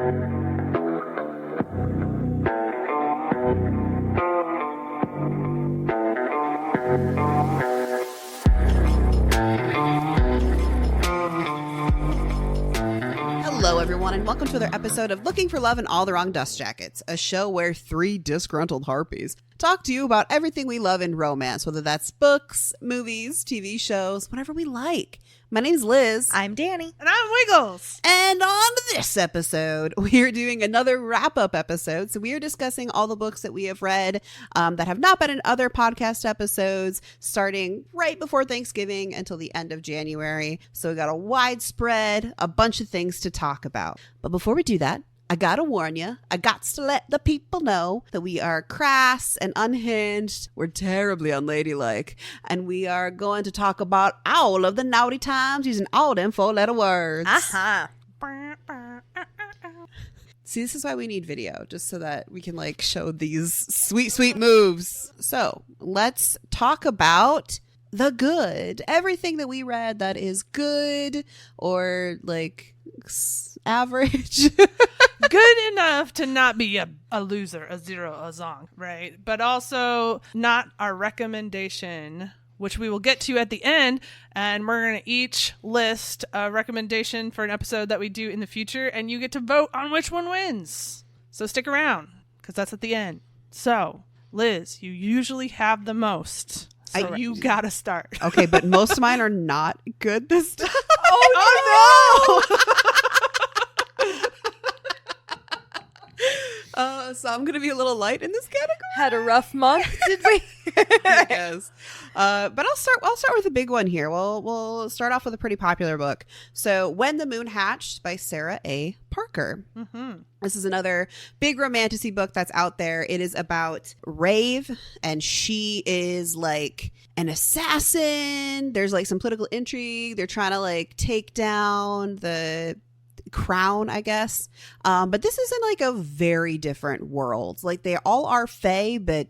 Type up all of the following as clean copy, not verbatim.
Hello, everyone, and welcome to another episode of Looking for Love in All the Wrong Dust Jackets, a show where three disgruntled harpies talk to you about everything we love in romance, whether that's books, movies, TV shows, whatever we like. My name's Liz. I'm Danny. And I'm Wiggles. And on this episode, we are doing another wrap-up episode. So we are discussing all the books that we have read that have not been in other podcast episodes, starting right before Thanksgiving until the end of January. So we got a widespread, a bunch of things to talk about. But before we do that, I gotta warn you, I got to let the people know that we are crass and unhinged. We're terribly unladylike. And we are going to talk about all of the naughty times using all them 4-letter words. Uh-huh. See, this is why we need video, just so that we can like show these sweet, sweet moves. So let's talk about the good. Everything that we read that is good or like average. Good enough to not be a loser, a zero, a zong, right? But also not our recommendation, which we will get to at the end. And we're going to each list a recommendation for an episode that we do in the future. And you get to vote on which one wins. So stick around, because that's at the end. So, Liz, you usually have the most. So you got to start. Okay, but most of mine are not good this time. Oh, no! So I'm going to be a little light in this category. Had a rough month, did we? Yes. But I'll start with a big one here. We'll start off with a pretty popular book. So When the Moon Hatched by Sarah A. Parker. Mm-hmm. This is another big romantasy book that's out there. It is about Rave, and she is like an assassin. There's like some political intrigue. They're trying to like take down the crown, I guess. But this is in like a very different world. Like they all are fae, but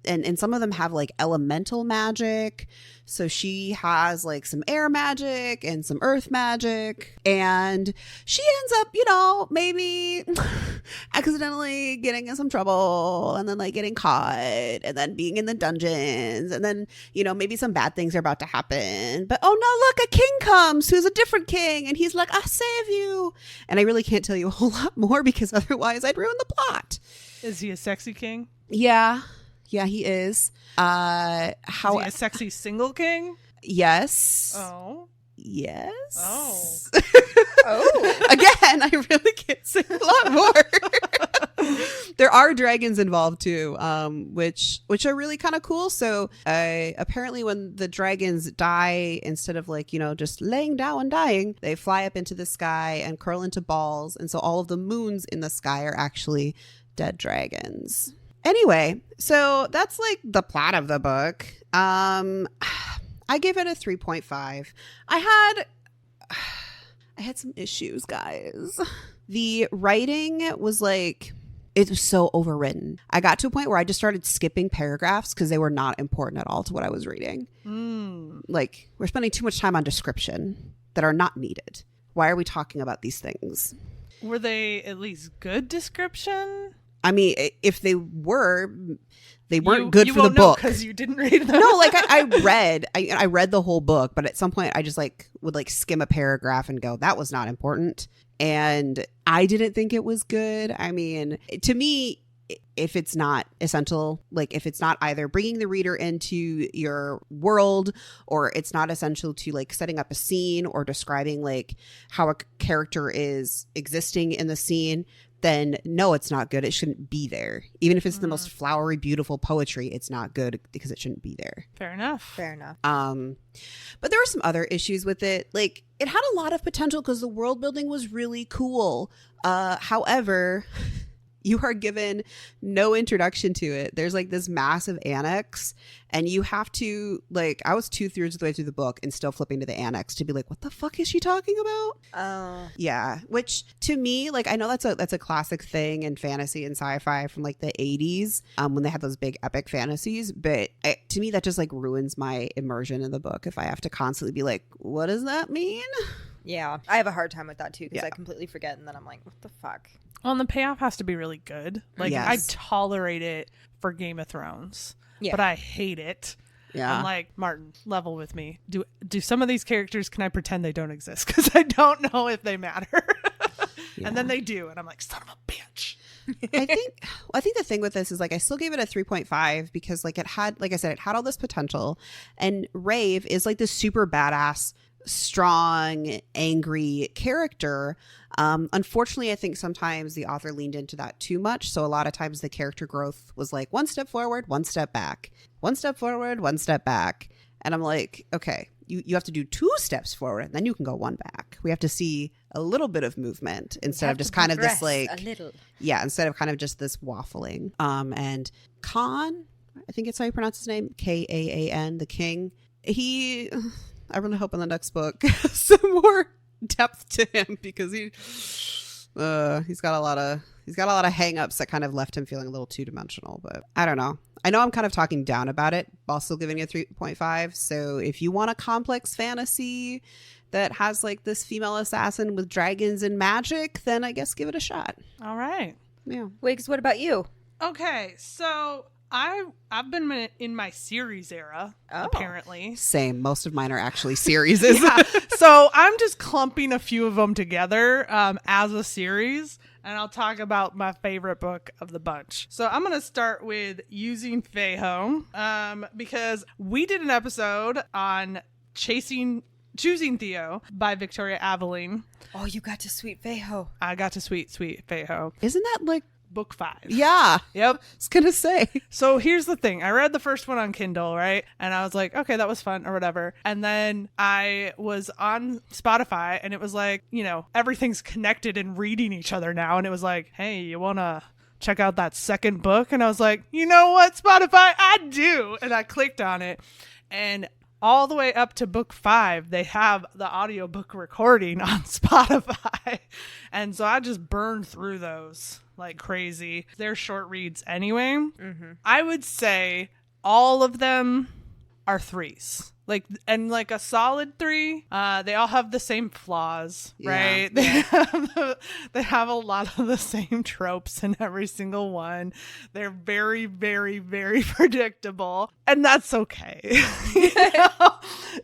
and some of them have like elemental magic. So she has like some air magic and some earth magic, and she ends up, you know, maybe accidentally getting in some trouble, and then like getting caught, and then being in the dungeons, and then, you know, maybe some bad things are about to happen. But oh no, look, a king comes who's a different king, and he's like, I save you. And I really can't tell you a whole lot more because otherwise I'd ruin the plot. Is he a sexy king? Yeah, he is. Is he a sexy single king? Yes. Oh. Yes. Oh. Oh. Again, I really can't say a lot more. There are dragons involved too, which are really kind of cool. So apparently when the dragons die, instead of like, you know, just laying down and dying, they fly up into the sky and curl into balls. And so all of the moons in the sky are actually dead dragons. Anyway, so that's like the plot of the book. I gave it a 3.5. I had some issues, guys. The writing was like, it was so overwritten. I got to a point where I just started skipping paragraphs because they were not important at all to what I was reading. Like, we're spending too much time on description that are not needed. Why are we talking about these things? Were they at least good description? I mean, if they were, they weren't good for the won't book because you didn't read them. No, like I read the whole book, but at some point I just like would like skim a paragraph and go, that was not important. And I didn't think it was good. I mean, to me, if it's not essential, like if it's not either bringing the reader into your world, or it's not essential to like setting up a scene or describing like how a character is existing in the scene, then no, it's not good. It shouldn't be there. Even if it's the most flowery, beautiful poetry, it's not good because it shouldn't be there. Fair enough. Fair enough. But there were some other issues with it. Like, it had a lot of potential because the world building was really cool. However, you are given no introduction to it. There's like this massive annex, and you have to, like, I was 2/3 of the way through the book and still flipping to the annex to be like, what the fuck is she talking about? Oh. Yeah. Which to me, like, I know that's a classic thing in fantasy and sci-fi from like the 80s when they had those big epic fantasies. But to me, that just like ruins my immersion in the book if I have to constantly be like, what does that mean? Yeah, I have a hard time with that too because Yeah. I completely forget, and then I'm like, what the fuck? Well, and the payoff has to be really good. Like, Yes. I tolerate it for Game of Thrones, Yeah. but I hate it. Yeah. I'm like, Martin, level with me. Do some of these characters, can I pretend they don't exist? Because I don't know if they matter. And then they do. And I'm like, son of a bitch. I think the thing with this is like I still gave it a 3.5 because like it had, like I said, it had all this potential, and Rave is like this super badass, strong, angry character. Unfortunately, I think sometimes the author leaned into that too much. So a lot of times the character growth was like one step forward, one step back, one step forward, one step back. And I'm like, okay, you have to do 2 steps forward and then you can go 1 back. We have to see a little bit of movement instead of just kind of this like, a little. yeah, instead of kind of just this waffling. And Khan, I think it's how you pronounce his name, Kaan, the king. I really hope in the next book some more depth to him because he's got a lot of hang-ups that kind of left him feeling a little two-dimensional. But I don't know. I know I'm kind of talking down about it while still giving it a 3.5. So if you want a complex fantasy that has like this female assassin with dragons and magic, then I guess give it a shot. All right. Yeah. Wigs, what about you? Okay. So I've been in my series era, apparently. Same. Most of mine are actually series. Yeah. So I'm just clumping a few of them together as a series, and I'll talk about my favorite book of the bunch. So I'm going to start with Using Feiho because we did an episode on Choosing Theo by Victoria Aveling. Oh, you got to Sweet Feiho. I got to Sweet Feiho. Isn't that like Book 5. Yeah. Yep. I was going to say. So here's the thing. I read the first one on Kindle, right? And I was like, okay, that was fun or whatever. And then I was on Spotify and it was like, you know, everything's connected and reading each other now. And it was like, hey, you want to check out that second book? And I was like, you know what, Spotify? I do. And I clicked on it. And all the way up to book 5, they have the audiobook recording on Spotify. And so I just burned through those like crazy. They're short reads anyway. Mm-hmm. I would say all of them are 3s. Like, and like a solid 3. They all have the same flaws, right? Yeah. They have a lot of the same tropes in every single one. They're very, very, very predictable, and that's okay. You know?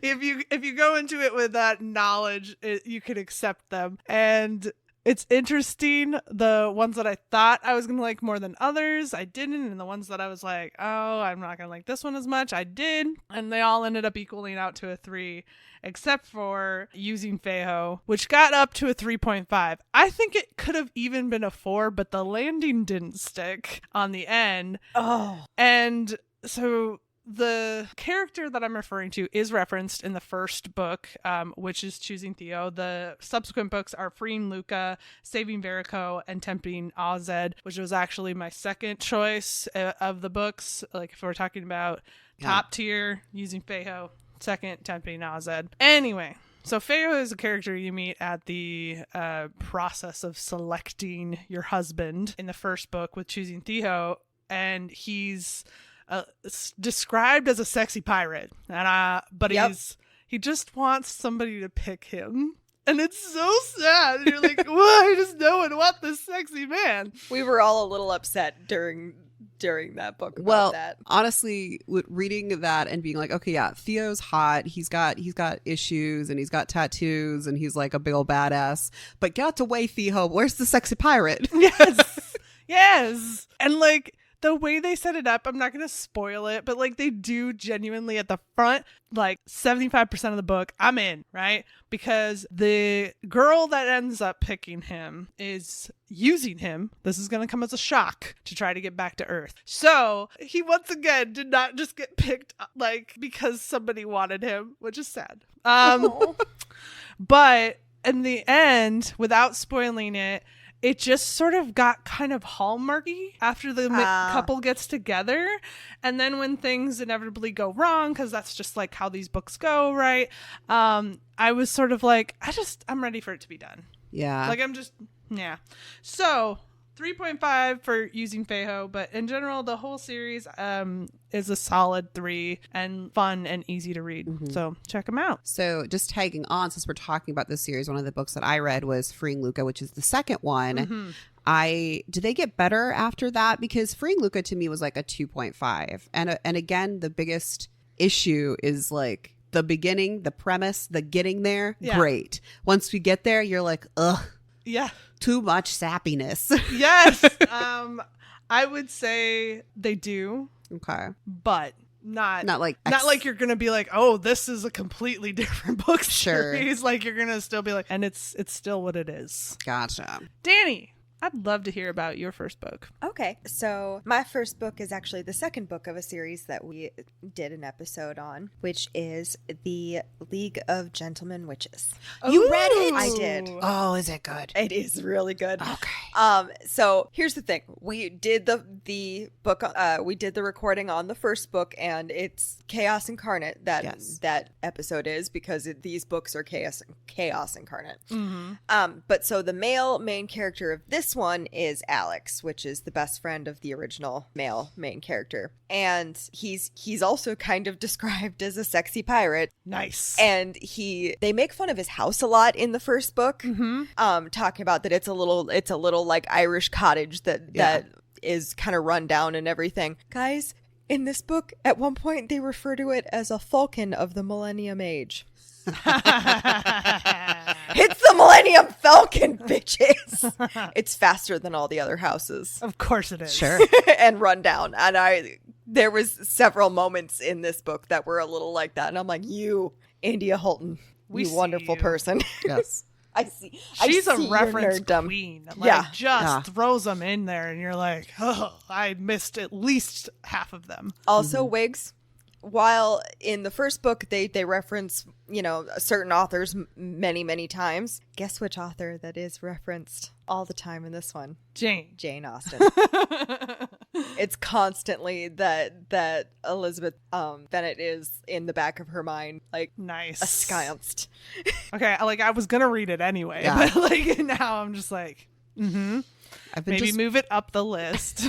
If you go into it with that knowledge, you can accept them. And it's interesting, the ones that I thought I was going to like more than others, I didn't. And the ones that I was like, oh, I'm not going to like this one as much, I did. And they all ended up equaling out to a 3, except for Using Feiho, which got up to a 3.5. I think it could have even been a 4, but the landing didn't stick on the end. Oh. And so the character that I'm referring to is referenced in the first book, which is Choosing Theo. The subsequent books are Freeing Luca, Saving Verico, and Tempting Ozed, which was actually my second choice of the books. Like if we're talking about top tier, Using Feiho, second, Tempting Ozed. Anyway, so Feiho is a character you meet at the process of selecting your husband in the first book with Choosing Theo, and he's described as a sexy pirate, and but he just wants somebody to pick him, and it's so sad. You're like, why does no one want this sexy man? We were all a little upset during that book about that. Honestly, with reading that and being like, okay, yeah, Theo's hot. He's got issues and he's got tattoos and he's like a big old badass. But get out the way, Theo. Where's the sexy pirate? Yes. And like, the way they set it up, I'm not going to spoil it, but like they do genuinely at the front, like 75% of the book, I'm in, right? Because the girl that ends up picking him is using him. This is going to come as a shock to try to get back to Earth. So he once again did not just get picked like because somebody wanted him, which is sad. But in the end, without spoiling it, it just sort of got kind of Hallmarky after the couple gets together. And then when things inevitably go wrong, because that's just like how these books go, right? I was sort of like, I'm ready for it to be done. Yeah. Like, yeah. So 3.5 for using Feiho, but in general, the whole series is a solid 3 and fun and easy to read. So check them out. So just tagging on, since we're talking about this series, one of the books that I read was Freeing Luca, which is the second one. Did they get better after that? Because Freeing Luca to me was like a 2.5. And again, the biggest issue is like the beginning, the premise, the getting there. Yeah. Great. Once we get there, you're like, ugh. Yeah. Too much sappiness. Yes. I would say they do. Okay. But not like you're gonna be like, oh, this is a completely different book series. Like you're gonna still be like, and it's still what it is. Gotcha. Danny, I'd love to hear about your first book. Okay, so my first book is actually the second book of a series that we did an episode on, which is The League of Gentlemen Witches. You read it? I did. Oh, is it good? It is really good. Okay. So here's the thing. We did the book, we did the recording on the first book, and it's Chaos Incarnate that episode is, because these books are chaos incarnate. But so the male main character of this one is Alex, which is the best friend of the original male main character, and he's also kind of described as a sexy pirate. Nice. And they make fun of his house a lot in the first book, talking about that it's a little like Irish cottage that is kind of run down and everything. Guys, in this book, at one point they refer to it as a falcon of the Millennium Age. It's the Millennium Falcon, bitches. It's faster than all the other houses. Of course it is. Sure. And run down. And there was several moments in this book that were a little like that. And I'm like, you, India Holton, you wonderful person. Yes. She's a reference queen. Like, just throws them in there and you're like, oh, I missed at least half of them. Also, wigs. While in the first book they reference, certain authors many, many times, guess which author that is referenced all the time in this one? Jane Austen. It's constantly that Elizabeth Bennet is in the back of her mind, like, nice, ensconced. Okay, like I was gonna read it anyway, but like now I'm just like, maybe move it up the list.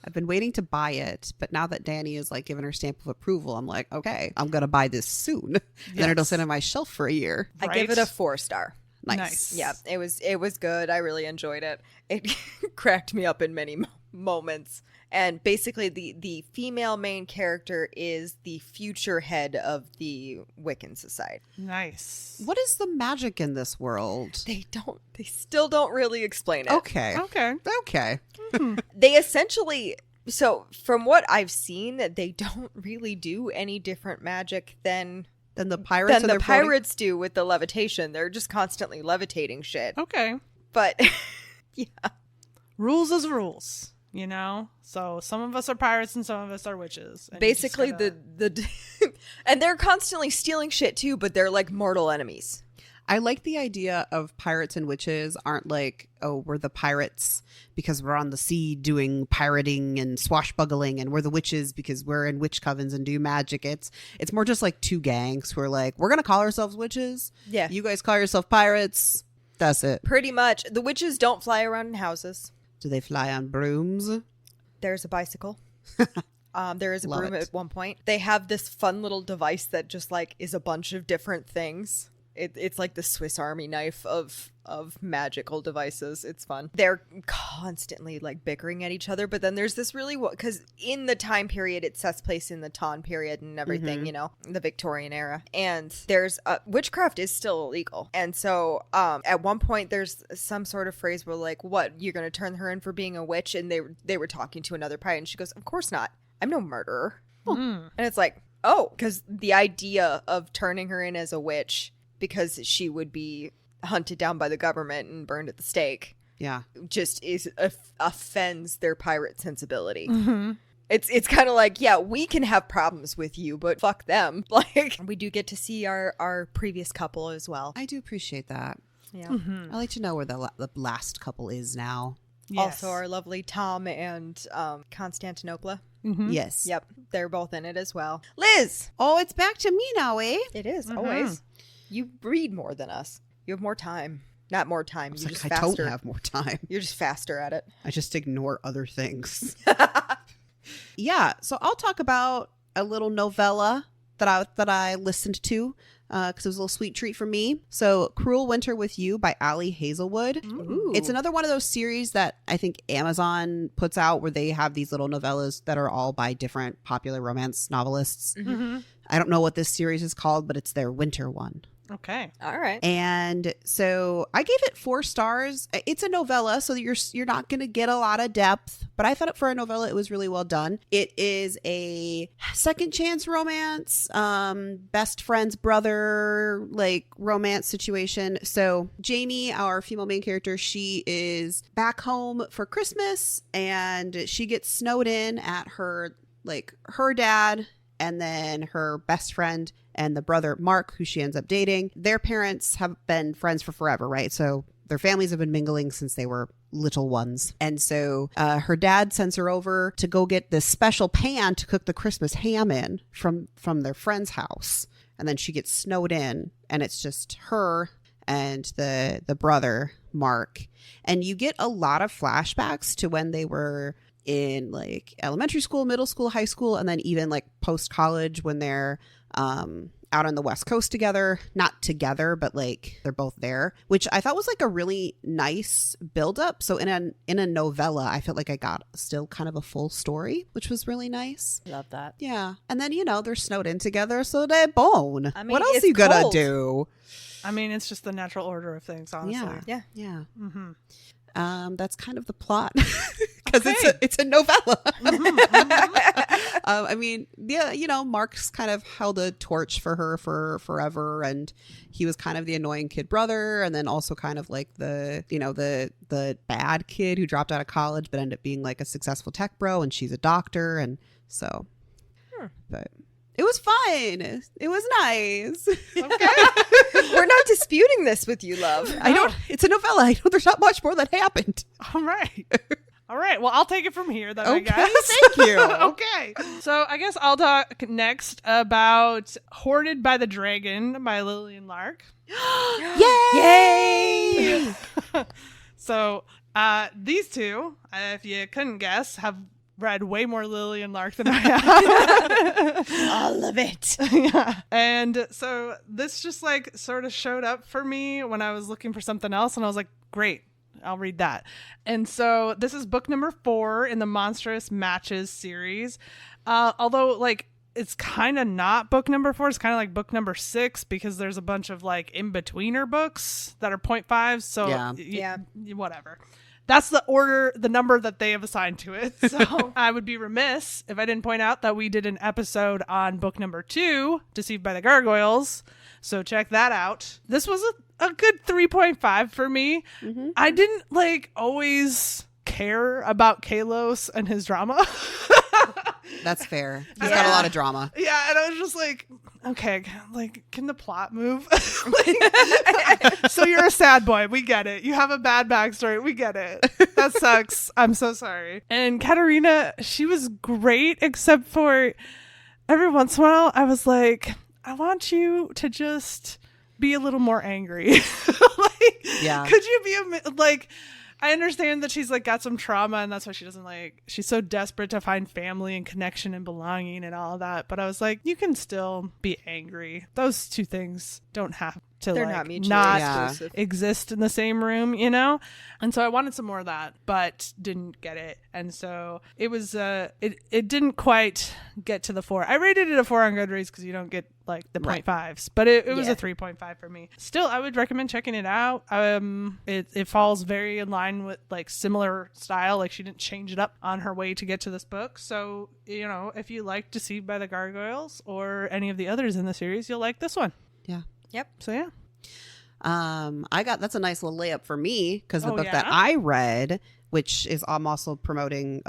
I've been waiting to buy it, but now that Danny is like giving her stamp of approval, I'm like, okay, I'm gonna buy this soon. Then it'll sit on my shelf for a year. I give it a 4-star. Nice. Yeah, it was good. I really enjoyed it. It cracked me up in many moments. And basically the female main character is the future head of the Wiccan Society. Nice. What is the magic in this world? They still don't really explain it. Okay. They essentially, so from what I've seen, they don't really do any different magic than the pirates do with the levitation. They're just constantly levitating shit. Okay. But yeah. Rules is rules. So some of us are pirates and some of us are witches. And basically the and they're constantly stealing shit too, but they're like mortal enemies. I like the idea of pirates and witches aren't like, oh, we're the pirates because we're on the sea doing pirating and swashbuckling, and we're the witches because we're in witch covens and do magic. It's more just like two gangs who are like, we're gonna call ourselves witches. Yeah. You guys call yourself pirates. That's it. Pretty much. The witches don't fly around in houses. Do they fly on brooms? There's a bicycle. There is a broom at one point. They have this fun little device that just like is a bunch of different things. It's like the Swiss Army knife of magical devices. It's fun. They're constantly like bickering at each other, but then there's this really, because in the time period it sets place in the Ton period and everything, the Victorian era, and there's witchcraft is still illegal. And so at one point there's some sort of phrase where like, what, you're gonna turn her in for being a witch? And they were talking to another pirate and she goes, of course not, I'm no murderer. And it's like, oh, because the idea of turning her in as a witch because she would be hunted down by the government and burned at the stake. Yeah. Just offends their pirate sensibility. It's kind of like, yeah, we can have problems with you, but fuck them. Like, we do get to see our previous couple as well. I do appreciate that. Yeah. I like to know where the last couple is now. Yes. Also, our lovely Tom and Constantinople. Yes. Yep. They're both in it as well. Liz! Oh, it's back to me now, eh? It is, always. You read more than us. You have more time. Not more time. It's You're like, just I faster. don't have more time. You're just faster at it. I just ignore other things. Yeah, so I'll talk about a little novella that I listened to because it was a little sweet treat for me. So, Cruel Winter with You by Ali Hazelwood. Ooh. It's another one of those series that I think Amazon puts out where they have these little novellas that are all by different popular romance novelists. Mm-hmm. I don't know what this series is called, but it's their winter one. Okay. All right. And so I gave it 4 stars. It's a novella, so you're not going to get a lot of depth, but I thought it for a novella, it was really well done. It is a second chance romance, best friend's brother, like romance situation. So Jamie, our female main character, she is back home for Christmas and she gets snowed in at her dad and then her best friend and the brother, Mark, who she ends up dating. Their parents have been friends for forever, right? So their families have been mingling since they were little ones. And so her dad sends her over to go get this special pan to cook the Christmas ham in from their friend's house. And then she gets snowed in and it's just her and the brother, Mark. And you get a lot of flashbacks to when they were in like elementary school, middle school, high school, and then even like post college when they're out on the West Coast together, not together, but like they're both there, which I thought was like a really nice buildup. So in a novella, I felt like I got still kind of a full story, which was really nice. Love that. Yeah. And then, they're snowed in together, so they bone. I mean, what else it's are you gonna cold. do? I mean, it's just the natural order of things, honestly. Yeah. Yeah. Yeah. Mm-hmm. That's kind of the plot because Okay. it's a novella. Mm-hmm. I mean, yeah, Mark's kind of held a torch for her for forever, and he was kind of the annoying kid brother, and then also kind of like the bad kid who dropped out of college but ended up being like a successful tech bro, and she's a doctor, and so, but. It was fun. It was nice. Okay. We're not disputing this with you, love. I don't. It's a novella. I know there's not much more that happened. All right. All right. Well, I'll take it from here then, I Okay, guess. thank you. Okay. So I guess I'll talk next about Hoarded by the Dragon by Lillian Lark. Yay! So these two, if you couldn't guess, have read way more Lillian Lark than I have. All of it. Yeah. And so this just like sort of showed up for me when I was looking for something else, and I was like, great, I'll read that. And so this is book number 4 in the Monstrous Matches series. Although like it's kind of not book number 4, it's kind of like book number 6 because there's a bunch of like in-betweener books that are 0.5. So Yeah. Whatever. That's the order, the number that they have assigned to it. So I would be remiss if I didn't point out that we did an episode on book number 2, Deceived by the Gargoyles. So check that out. This was a good 3.5 for me. Mm-hmm. I didn't like always care about Kalos and his drama. That's fair. He's got a lot of drama. Yeah, and I was just like, okay, like, can the plot move? So you're a sad boy. We get it. You have a bad backstory. We get it. That sucks. I'm so sorry. And Katerina, she was great, except for every once in a while, I was like, I want you to just be a little more angry. Yeah. Could you be like... I understand that she's like got some trauma and that's why she doesn't like, she's so desperate to find family and connection and belonging and all that. But I was like, you can still be angry. Those two things don't have to They're like not mutually Yeah. exclusive. exist in the same room, you know? And so I wanted some more of that, but didn't get it. And so it was, it didn't quite get to the 4. I rated it a 4 on Goodreads because you don't get like the Right. 0.5s, but it was Yeah. a 3.5 for me. Still, I would recommend checking it out. It falls very in line with like similar style. Like she didn't change it up on her way to get to this book. So, if you like Deceived by the Gargoyles or any of the others in the series, you'll like this one. Yeah. Yep. So yeah. That's a nice little layup for me because the Oh, book yeah? that I read, which is I'm also promoting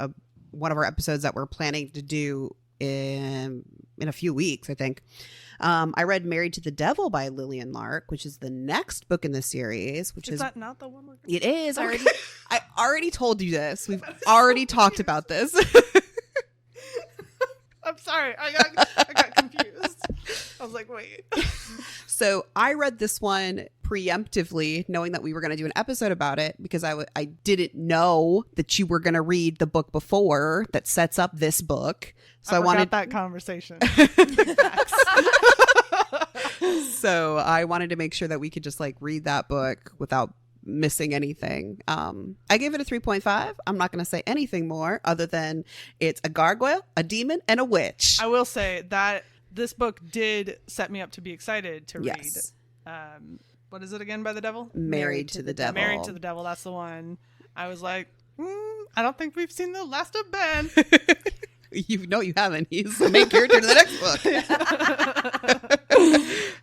one of our episodes that we're planning to do in a few weeks, I think. I read Married to the Devil by Lillian Lark, which is the next book in the series, which Is is that not the one? it is already. I already told you this. We've already talked about this. I'm sorry. I got confused. I was like, wait. So I read this one preemptively, knowing that we were going to do an episode about it, because I didn't know that you were going to read the book before that sets up this book. So I wanted that conversation. So I wanted to make sure that we could just like read that book without missing anything. I gave it a 3.5. I'm not going to say anything more other than it's a gargoyle, a demon, and a witch. I will say that this book did set me up to be excited to Yes. read. What is it again by the devil? Married to the Devil. Married to the Devil. That's the one. I was like, I don't think we've seen the last of Ben. You know you haven't. He's the main character to the next book.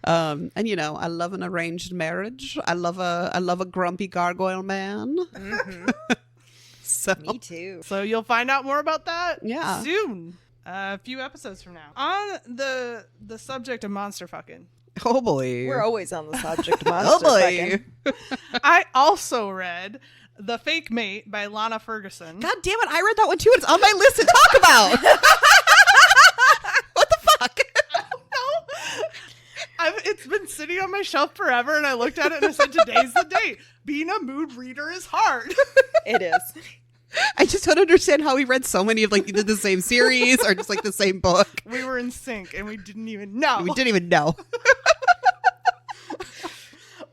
And you know, I love an arranged marriage. I love a grumpy gargoyle man. Mm-hmm. So Me too. So you'll find out more about that Yeah. soon. A few episodes from now. On the subject of monster fucking. oh boy. We're always on the subject of oh monster boy. fucking. I also read The Fake Mate by Lana Ferguson. God damn it. I read that one too. It's on my list to talk about. What the fuck? It's been sitting on my shelf forever, and I looked at it and I said, today's the date. Being a mood reader is hard. It is. I just don't understand how we read so many of like either the same series or just like the same book. We were in sync, and we didn't even know. We didn't even know.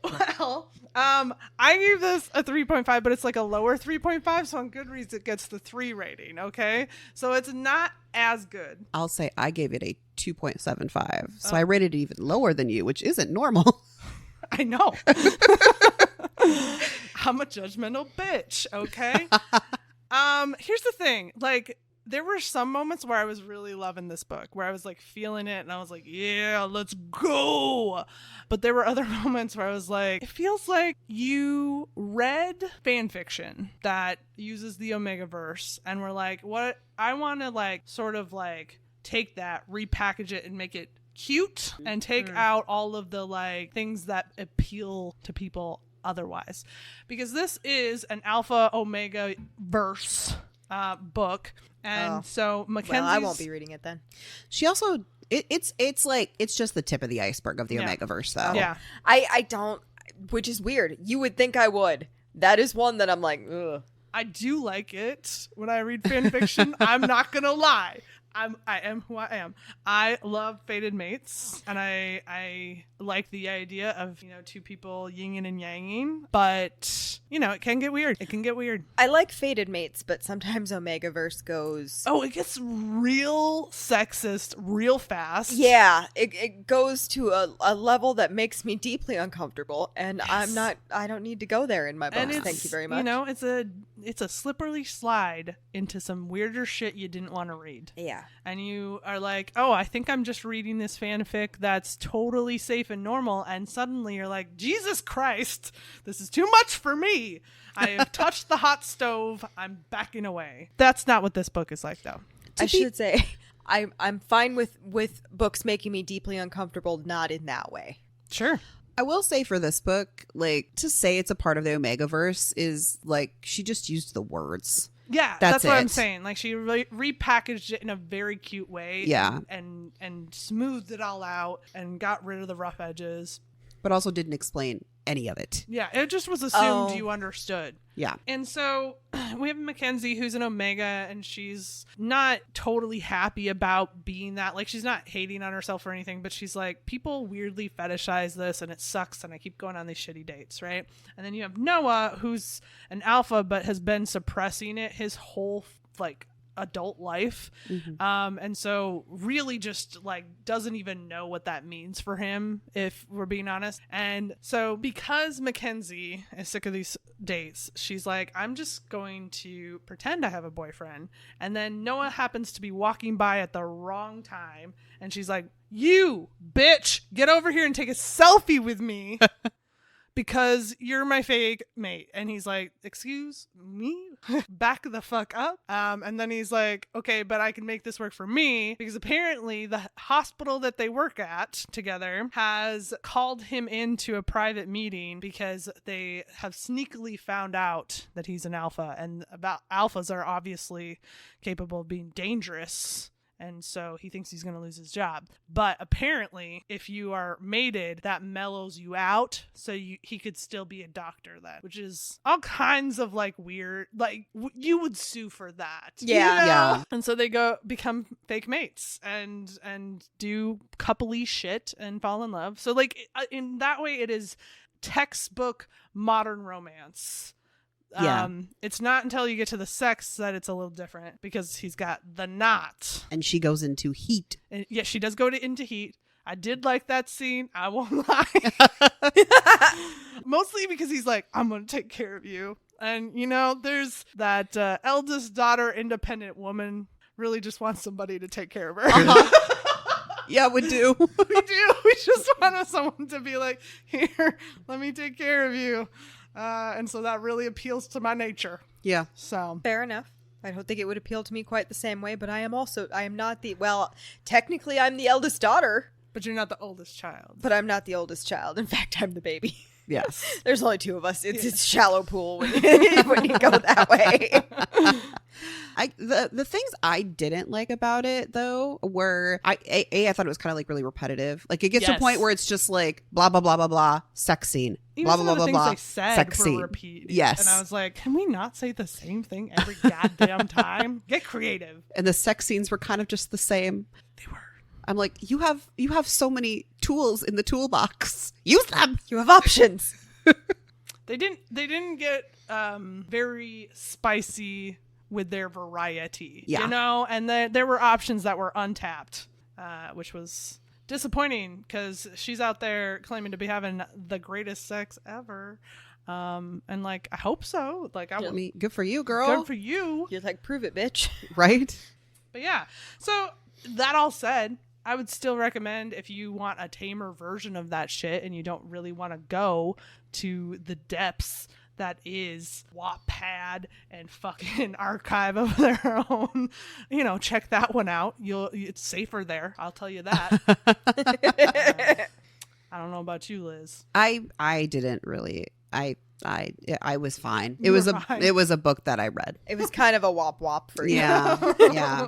Well, I gave this a 3.5, but it's like a lower 3.5, so on Goodreads it gets the 3 rating, okay? So it's not as good. I'll say I gave it a 2.75. So I rated it even lower than you, which isn't normal. I know. I'm a judgmental bitch, okay? Here's the thing. Like, there were some moments where I was really loving this book, where I was like feeling it and I was like, yeah, let's go. But there were other moments where I was like, it feels like you read fan fiction that uses the Omegaverse and we're like, what? I want to like sort of like take that, repackage it and make it cute and take out all of the like things that appeal to people otherwise. Because this is an Alpha Omega verse book. And so Mackenzie's... Well, I won't be reading it then. She also it's like it's just the tip of the iceberg of the Omegaverse though. Yeah. I don't, which is weird. You would think I would. That is one that I'm like, ugh. I do like it when I read fan fiction. I'm not gonna lie. I am who I am. I love fated mates, and I like the idea of, you know, two people yinging and yanging, but you know, it can get weird. It can get weird. I like fated mates, but sometimes Omegaverse goes. Oh, it gets real sexist real fast. Yeah, it goes to a level that makes me deeply uncomfortable, and Yes. I don't need to go there in my And books. it's, Thank you very much. You know, it's a slippery slide into some weirder shit you didn't want to read. Yeah. And you are like, oh, I think I'm just reading this fanfic that's totally safe and normal. And suddenly you're like, Jesus Christ, this is too much for me. I have touched the hot stove. I'm backing away. That's not what this book is like, though. I should say I'm fine with books making me deeply uncomfortable, not in that way. Sure. I will say for this book, like, to say it's a part of the Omegaverse is like she just used the words. Yeah, That's what I'm it. saying. Like, she repackaged it in a very cute way. Yeah. And smoothed it all out and got rid of the rough edges. But also didn't explain any of it. Yeah, it just was assumed Oh. you understood. Yeah. And so we have Mackenzie, who's an Omega, and she's not totally happy about being that. Like, she's not hating on herself or anything, but she's like, people weirdly fetishize this and it sucks and I keep going on these shitty dates, right? And then you have Noah, who's an Alpha but has been suppressing it his whole, like, adult life. And so really just like doesn't even know what that means for him, if we're being honest. And so because Mackenzie is sick of these dates, she's like, I'm just going to pretend I have a boyfriend. And then Noah happens to be walking by at the wrong time and she's like, you bitch, get over here and take a selfie with me. Because you're my fake mate. And he's like, excuse me? Back the fuck up. And then he's like, okay, but I can make this work for me. Because apparently the hospital that they work at together has called him into a private meeting because they have sneakily found out that he's an alpha. And about alphas are obviously capable of being dangerous And so he thinks he's going to lose his job. But apparently, if you are mated, that mellows you out. So he could still be a doctor then, which is all kinds of like weird, like you would sue for that. Yeah. Yeah. And so they become fake mates and do coupley shit and fall in love. So like in that way, it is textbook modern romance. Yeah. It's not until you get to the sex that it's a little different because he's got the knot. And she goes into heat. And yeah, she does go into heat. I did like that scene. I won't lie. Mostly because he's like, I'm going to take care of you. And, you know, there's that eldest daughter, independent woman, really just wants somebody to take care of her. Yeah, we do. We do. We just want someone to be like, here, let me take care of you. And so that really appeals to my nature. Yeah. So Fair enough. I don't think it would appeal to me quite the same way, but I am not technically I'm the eldest daughter. But you're not the oldest child. But I'm not the oldest child. In fact, I'm the baby. Yes. There's only two of us. It's shallow pool when you go that way. The things I didn't like about it though were I thought it was kind of like really repetitive. Like it gets to a point where it's just like blah blah blah blah blah sex scene. Even blah some blah of the blah blah things they said sex were scene. repeated. Yes. And I was like, can we not say the same thing every goddamn time? Get creative. And the sex scenes were kind of just the same. They were. I'm like, you have so many tools in the toolbox. Use them. You have options. They didn't get very spicy with their variety. Yeah. You know, and there were options that were untapped, which was disappointing because she's out there claiming to be having the greatest sex ever. And like, I hope so. Like, I mean, good for you, girl. Good for you. You're like, prove it, bitch. Right? But yeah. So that all said, I would still recommend if you want a tamer version of that shit and you don't really want to go to the depths that is Wattpad and fucking Archive of their own, you know, check that one out. It's safer there. I'll tell you that. I don't know about you, Liz. I didn't really. I was fine. It You was were fine. it was a book that I read. It was kind of a wop wop for you. Yeah. Yeah.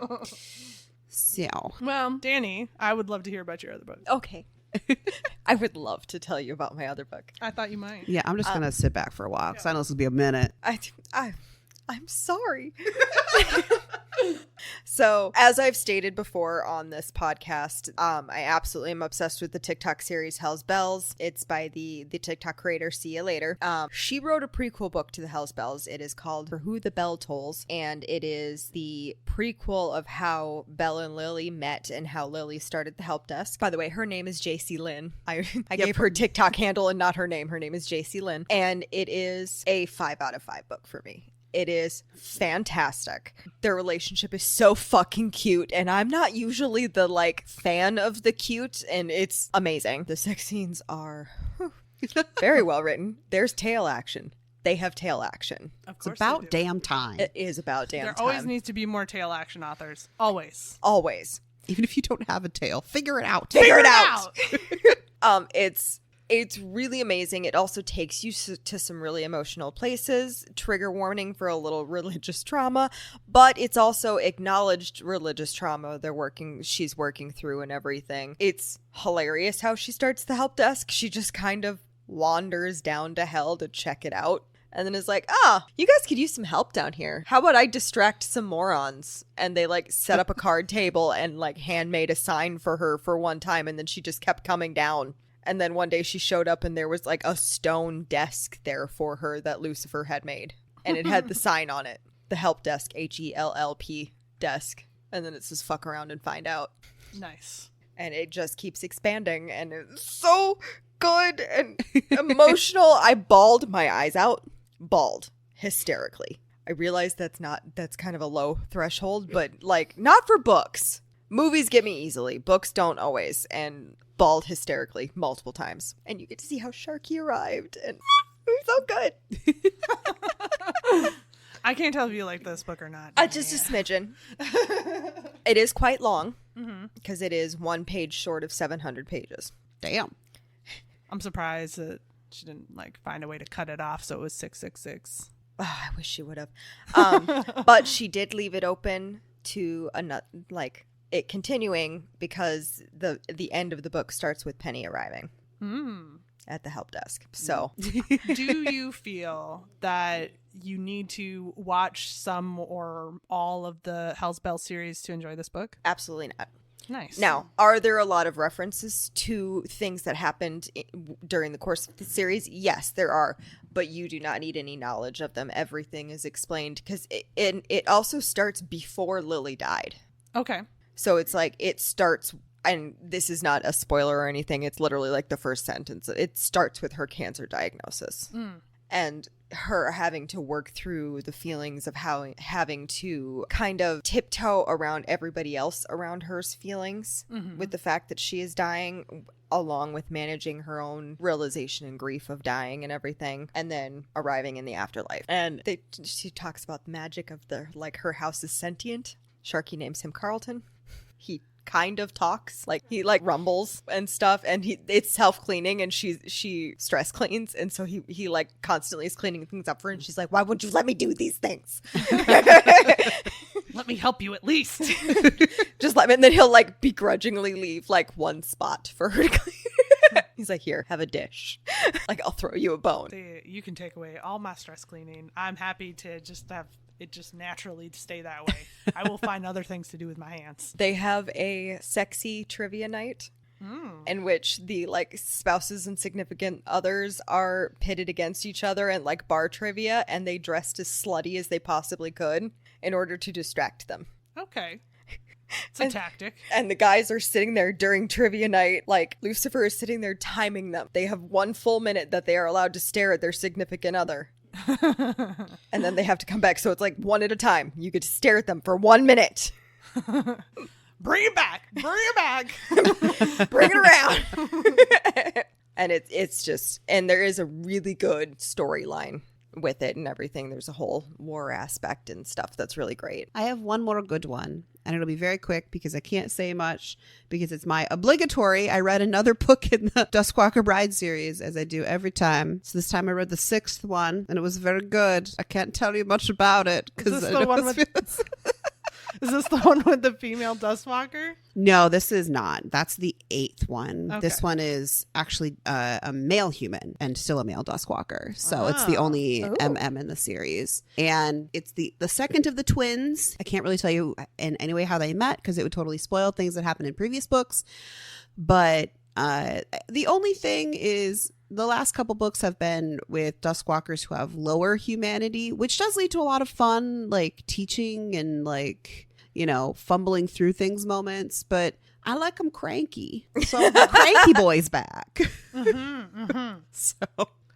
So, Well, Danny, I would love to hear about your other book. Okay. I would love to tell you about my other book. I thought you might. yeah, I'm just gonna sit back for a while because I know this will be a minute. I'm sorry. So, as I've stated before on this podcast, I absolutely am obsessed with the TikTok series Hell's Bells. It's by the TikTok creator See Ya Later. She wrote a prequel book to the Hell's Bells. It is called For Who the Bell Tolls, and it is the prequel of how Belle and Lily met and how Lily started the help desk. By the way, her name is JC Lynn. I gave her TikTok handle and not her name. Her name is JC Lynn, and it is a 5 out of 5 book for me. It is fantastic. Their relationship is so fucking cute, and I'm not usually the like fan of the cute, and it's amazing. The sex scenes are very well written. There's tail action. They have tail action. Of It's course about they do. damn time. It is about damn There time. always needs to be more tail action authors. Always. Always. Even if you don't have a tail, figure it out. Figure it out. It's really amazing. It also takes you to some really emotional places. Trigger warning for a little religious trauma, but it's also acknowledged religious trauma she's working through and everything. It's hilarious how she starts the help desk. She just kind of wanders down to hell to check it out. And then is like, you guys could use some help down here. How about I distract some morons? And they like set up a card table and like handmade a sign for her for one time. And then she just kept coming down. And then one day she showed up and there was like a stone desk there for her that Lucifer had made. And it had the sign on it. The help desk, HELLP desk. And then it says fuck around and find out. Nice. And it just keeps expanding. And it's so good and emotional. I bawled my eyes out. Bawled. Hysterically. I realize that's kind of a low threshold, but like not for books. Movies get me easily. Books don't always. And bawled hysterically multiple times. And you get to see how Sharky arrived. And it was so good. I can't tell if you like this book or not. Just a smidgen. It is quite long because it is one page short of 700 pages. Damn. I'm surprised that she didn't like find a way to cut it off so it was 666. Oh, I wish she would have. But she did leave it open to it continuing because the end of the book starts with Penny arriving at the help desk. So do you feel that you need to watch some or all of the Hell's Bell series to enjoy this book? absolutely not. Nice. Now, are there a lot of references to things that happened during the course of the series? Yes, there are, but you do not need any knowledge of them. Everything is explained because it also starts before Lily died. Okay. So it's like it starts, and this is not a spoiler or anything. It's literally like the first sentence. It starts with her cancer diagnosis. And her having to work through the feelings of having to kind of tiptoe around everybody else around her's feelings with the fact that she is dying, along with managing her own realization and grief of dying and everything, and then arriving in the afterlife. And she talks about the magic of her house is sentient. Sharky names him Carlton. He kind of talks, like he like rumbles and stuff, and it's self-cleaning, and she stress cleans, and so he like constantly is cleaning things up for her, and she's like, why wouldn't you let me do these things? Let me help you at least. Just let me, and then he'll like begrudgingly leave like one spot for her to clean. He's like, here, have a dish. Like, I'll throw you a bone. You can take away all my stress cleaning. I'm happy to just have it just naturally stay that way. I will find other things to do with my hands. They have a sexy trivia night in which the like spouses and significant others are pitted against each other and like bar trivia, and they dressed as slutty as they possibly could in order to distract them. Okay. It's a tactic. And the guys are sitting there during trivia night, like Lucifer is sitting there timing them. They have 1 full minute that they are allowed to stare at their significant other. And then they have to come back. So it's like one at a time. You get to stare at them for 1 minute. Bring it back. Bring it back. Bring it around. And it's just, and there is a really good storyline with it and everything. There's a whole war aspect and stuff that's really great. I have one more good one, and it'll be very quick because I can't say much because it's my obligatory. I read another book in the Duskwalker Bride series, as I do every time. So this time I read the 6th one, and it was very good. I can't tell you much about it because Is this the one with the female Dustwalker? No, this is not. That's the 8th one. Okay. This one is actually a male human and still a male Duskwalker. So it's the only MM in the series. And it's the second of the twins. I can't really tell you in any way how they met because it would totally spoil things that happened in previous books. But the only thing is the last couple books have been with Duskwalkers who have lower humanity, which does lead to a lot of fun, like teaching and like, you know, fumbling through things moments. But I like them cranky. So the cranky boy's back. So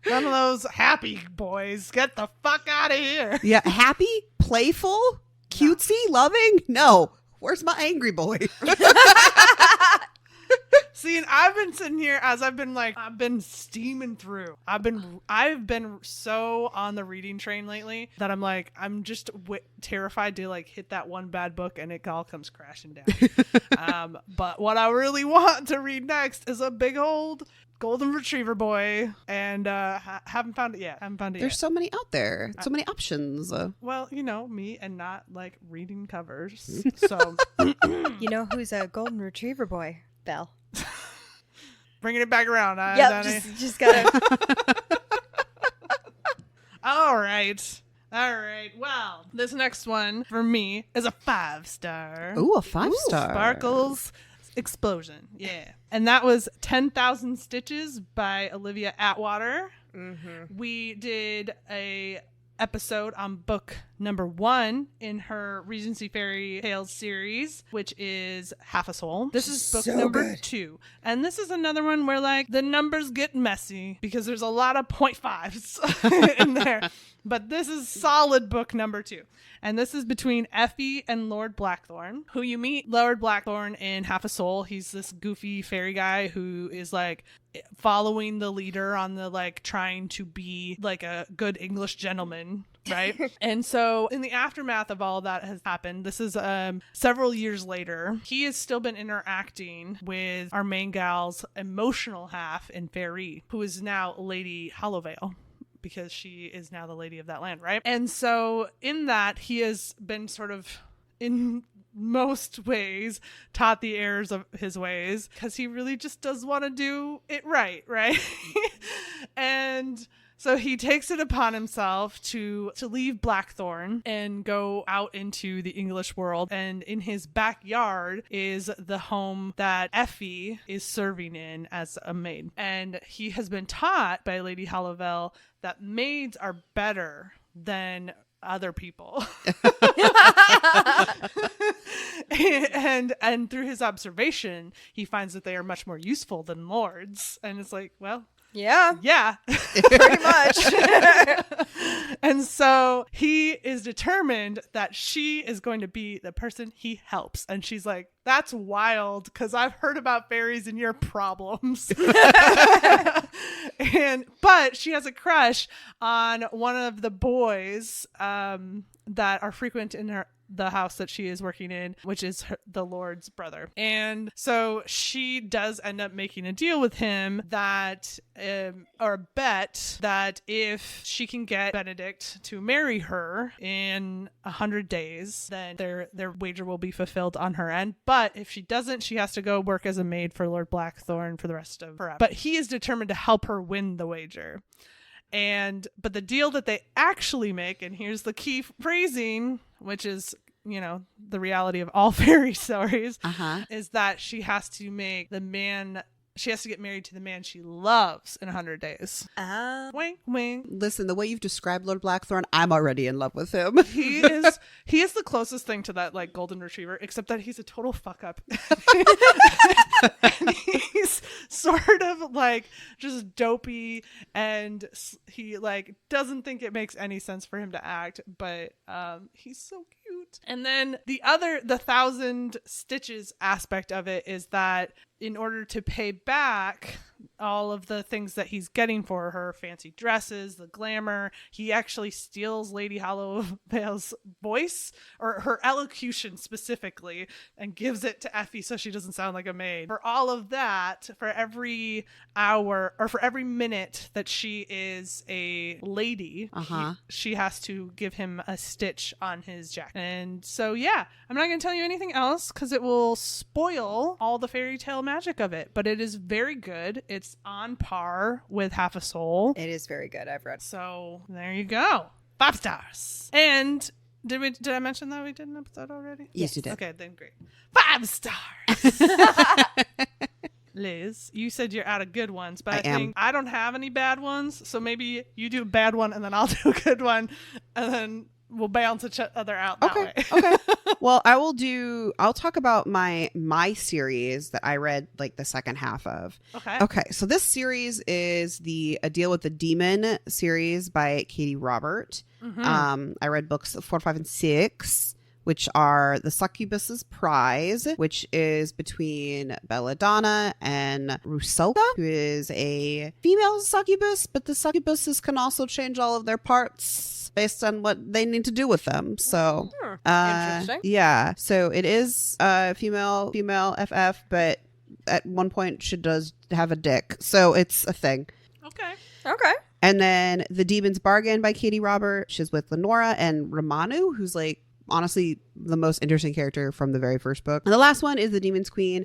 none of those happy boys. Get the fuck out of here. Yeah. Happy, playful, cutesy, loving. No. Where's my angry boy? See, and I've been sitting here as I've been steaming through. I've been so on the reading train lately that I'm just terrified to like hit that one bad book and it all comes crashing down. But what I really want to read next is a big old golden retriever boy, and haven't found it yet. There's so many out there. So many options. Well, you know, me and not like reading covers. So you know who's a golden retriever boy? Belle. Bringing it back around. Yep, just gotta. All right. Well, this next one for me is a 5-star. Ooh, a 5-star. Sparkles Explosion. Yeah. And that was 10,000 Stitches by Olivia Atwater. Mm-hmm. We did a episode on book number 1 in her Regency Fairy Tales series, which is Half a Soul. This is book number 2. And this is another one where like the numbers get messy because there's a lot of 0.5s in there. But this is solid book number 2. And this is between Effie and Lord Blackthorn, who you meet Lord Blackthorn in Half a Soul. He's this goofy fairy guy who is like following the leader on the like trying to be like a good English gentleman, right? And so in the aftermath of all that has happened, this is several years later, he has still been interacting with our main gal's emotional half in Fairy, who is now Lady Hollowvale, because she is now the lady of that land, right? And so in that, he has been sort of in most ways taught the errors of his ways, because he really just does want to do it right. And so he takes it upon himself to leave Blackthorn and go out into the English world. And in his backyard is the home that Effie is serving in as a maid. And he has been taught by Lady Halliwell that maids are better than other people. and through his observation, he finds that they are much more useful than lords. And it's like, well, yeah, pretty much. And so he is determined that she is going to be the person he helps. And she's like, that's wild, because I've heard about fairies and your problems. But she has a crush on one of the boys that are frequent in the house that she is working in, which is the Lord's brother. And so she does end up making a deal with him that, or a bet that if she can get Benedict to marry her in 100 days, then their wager will be fulfilled on her end. But if she doesn't, she has to go work as a maid for Lord Blackthorn for the rest of her life. But he is determined to help her win the wager. But the deal that they actually make, and here's the key phrasing, which is, the reality of all fairy stories, is that she has to get married to the man she loves in 100 days. Wink, wink. Listen, the way you've described Lord Blackthorn, I'm already in love with him. He is the closest thing to that like golden retriever, except that he's a total fuck up. And he's sort of like just dopey, and he like doesn't think it makes any sense for him to act, but he's so cute. And then the 1,000 stitches aspect of it is that in order to pay back all of the things that he's getting for her, fancy dresses, the glamour, he actually steals Lady Halliwell's voice, or her elocution specifically, and gives it to Effie so she doesn't sound like a maid. For all of that, for every hour or for every minute that she is a lady, she has to give him a stitch on his jacket. And so, yeah, I'm not going to tell you anything else because it will spoil all the fairy tale magic of it, but it is very good. It's on par with Half a Soul. It is very good. I've read. So there you go. 5 stars. And did I mention that we did an episode already? Yes, you did. Okay, then great. 5 stars. Liz, you said you're out of good ones, but I think I don't have any bad ones. So maybe you do a bad one and then I'll do a good one, and then we'll balance each other out that way. Okay. Well, I'll talk about my series that I read like the second half of. Okay. So this series is A Deal with the Demon series by Katie Robert. I read books 4, 5, and 6, which are The Succubus's Prize, which is between Belladonna and Rusalka, who is a female succubus, but the succubuses can also change all of their parts based on what they need to do with them. So, interesting. Yeah. So it is female FF, but at one point she does have a dick. So it's a thing. Okay. And then The Demon's Bargain by Katie Robert. She's with Lenora and Romanu, who's like honestly the most interesting character from the very first book. And the last one is The Demon's Queen,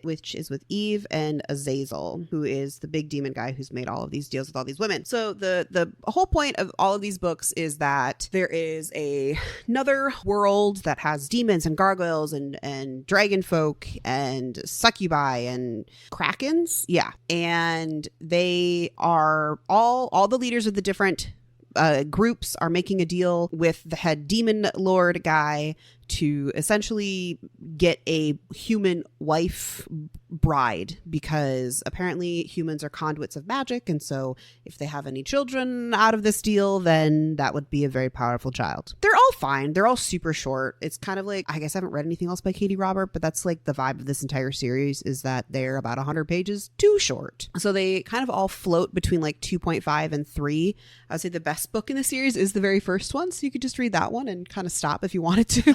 which is with Eve and Azazel, who is the big demon guy who's made all of these deals with all these women. So the whole point of all of these books is that there is another world that has demons and gargoyles and dragon folk and succubi and krakens. Yeah. And they are all the leaders of the different groups are making a deal with the head demon lord guy to essentially get a human wife bride, because apparently humans are conduits of magic, and so if they have any children out of this deal, then that would be a very powerful child. They're all fine. They're all super short. It's kind of like, I guess I haven't read anything else by Katie Robert, but that's like the vibe of this entire series, is that they're about 100 pages too short. So they kind of all float between like 2.5 and 3. I would say the best book in the series is the very first one, so you could just read that one and kind of stop if you wanted to.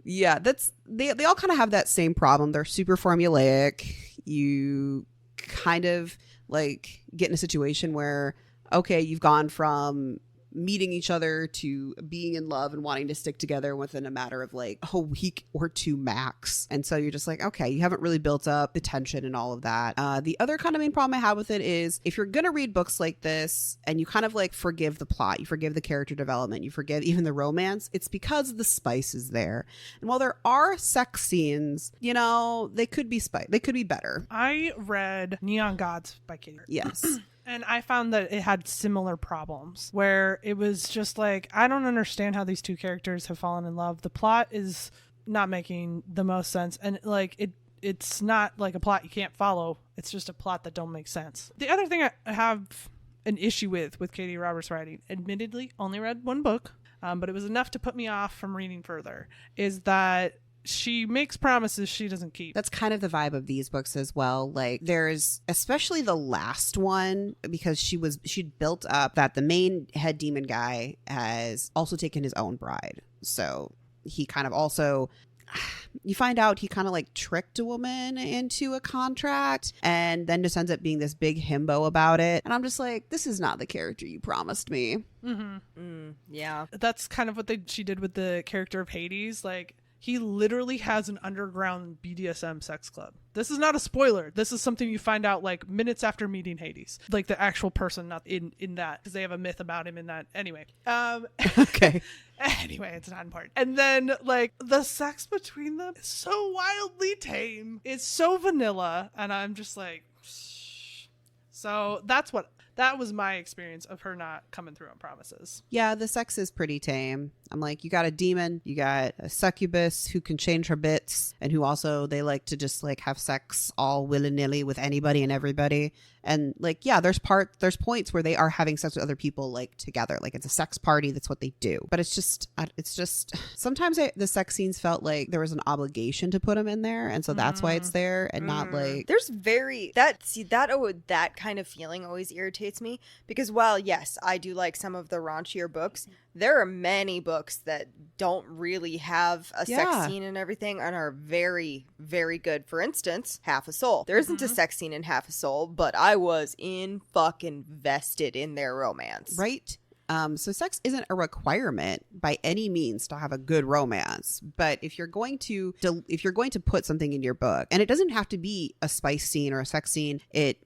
Yeah, that's they all kind of have that same problem. They're super formulaic. You kind of like get in a situation where, okay, you've gone from meeting each other to being in love and wanting to stick together within a matter of like a week or two max. And so you're just like, okay, you haven't really built up the tension and all of that. The other kind of main problem I have with it is if you're going to read books like this and you kind of like forgive the plot, you forgive the character development, you forgive even the romance, it's because the spice is there. And while there are sex scenes, you know, they could be they could be better. I read Neon Gods by Katie. Yes. And I found that it had similar problems where it was just like, I don't understand how these two characters have fallen in love. The plot is not making the most sense. And like it's not like a plot you can't follow. It's just a plot that don't make sense. The other thing I have an issue with Katie Roberts' writing, admittedly only read one book, but it was enough to put me off from reading further, is that she makes promises she doesn't keep. That's kind of the vibe of these books as well. Like there's especially the last one, because she'd built up that the main head demon guy has also taken his own bride. So he kind of also, you find out he kind of like tricked a woman into a contract and then just ends up being this big himbo about it. And I'm just like, this is not the character you promised me. Yeah. That's kind of what she did with the character of Hades. Like, he literally has an underground BDSM sex club. This is not a spoiler. This is something you find out like minutes after meeting Hades. Like the actual person, not in that, because they have a myth about him in that. Anyway. Okay. Anyway, it's not important. And then like the sex between them is so wildly tame. It's so vanilla. And I'm just like, so that was my experience of her not coming through on promises. Yeah, the sex is pretty tame. I'm like, you got a demon, you got a succubus who can change her bits, and who also, they like to just like have sex all willy-nilly with anybody and everybody. And like, yeah, there's points where they are having sex with other people like together. Like it's a sex party. That's what they do. But it's just sometimes the sex scenes felt like there was an obligation to put them in there. And so that's why it's there and not like. There's that kind of feeling always irritates me, because while yes, I do like some of the raunchier books, there are many books that don't really have a sex scene and everything and are very, very good. For instance, Half a Soul. There isn't a sex scene in Half a Soul, but I was fucking vested in their romance. Right? So sex isn't a requirement by any means to have a good romance. But if you're going to put something in your book, and it doesn't have to be a spice scene or a sex scene, it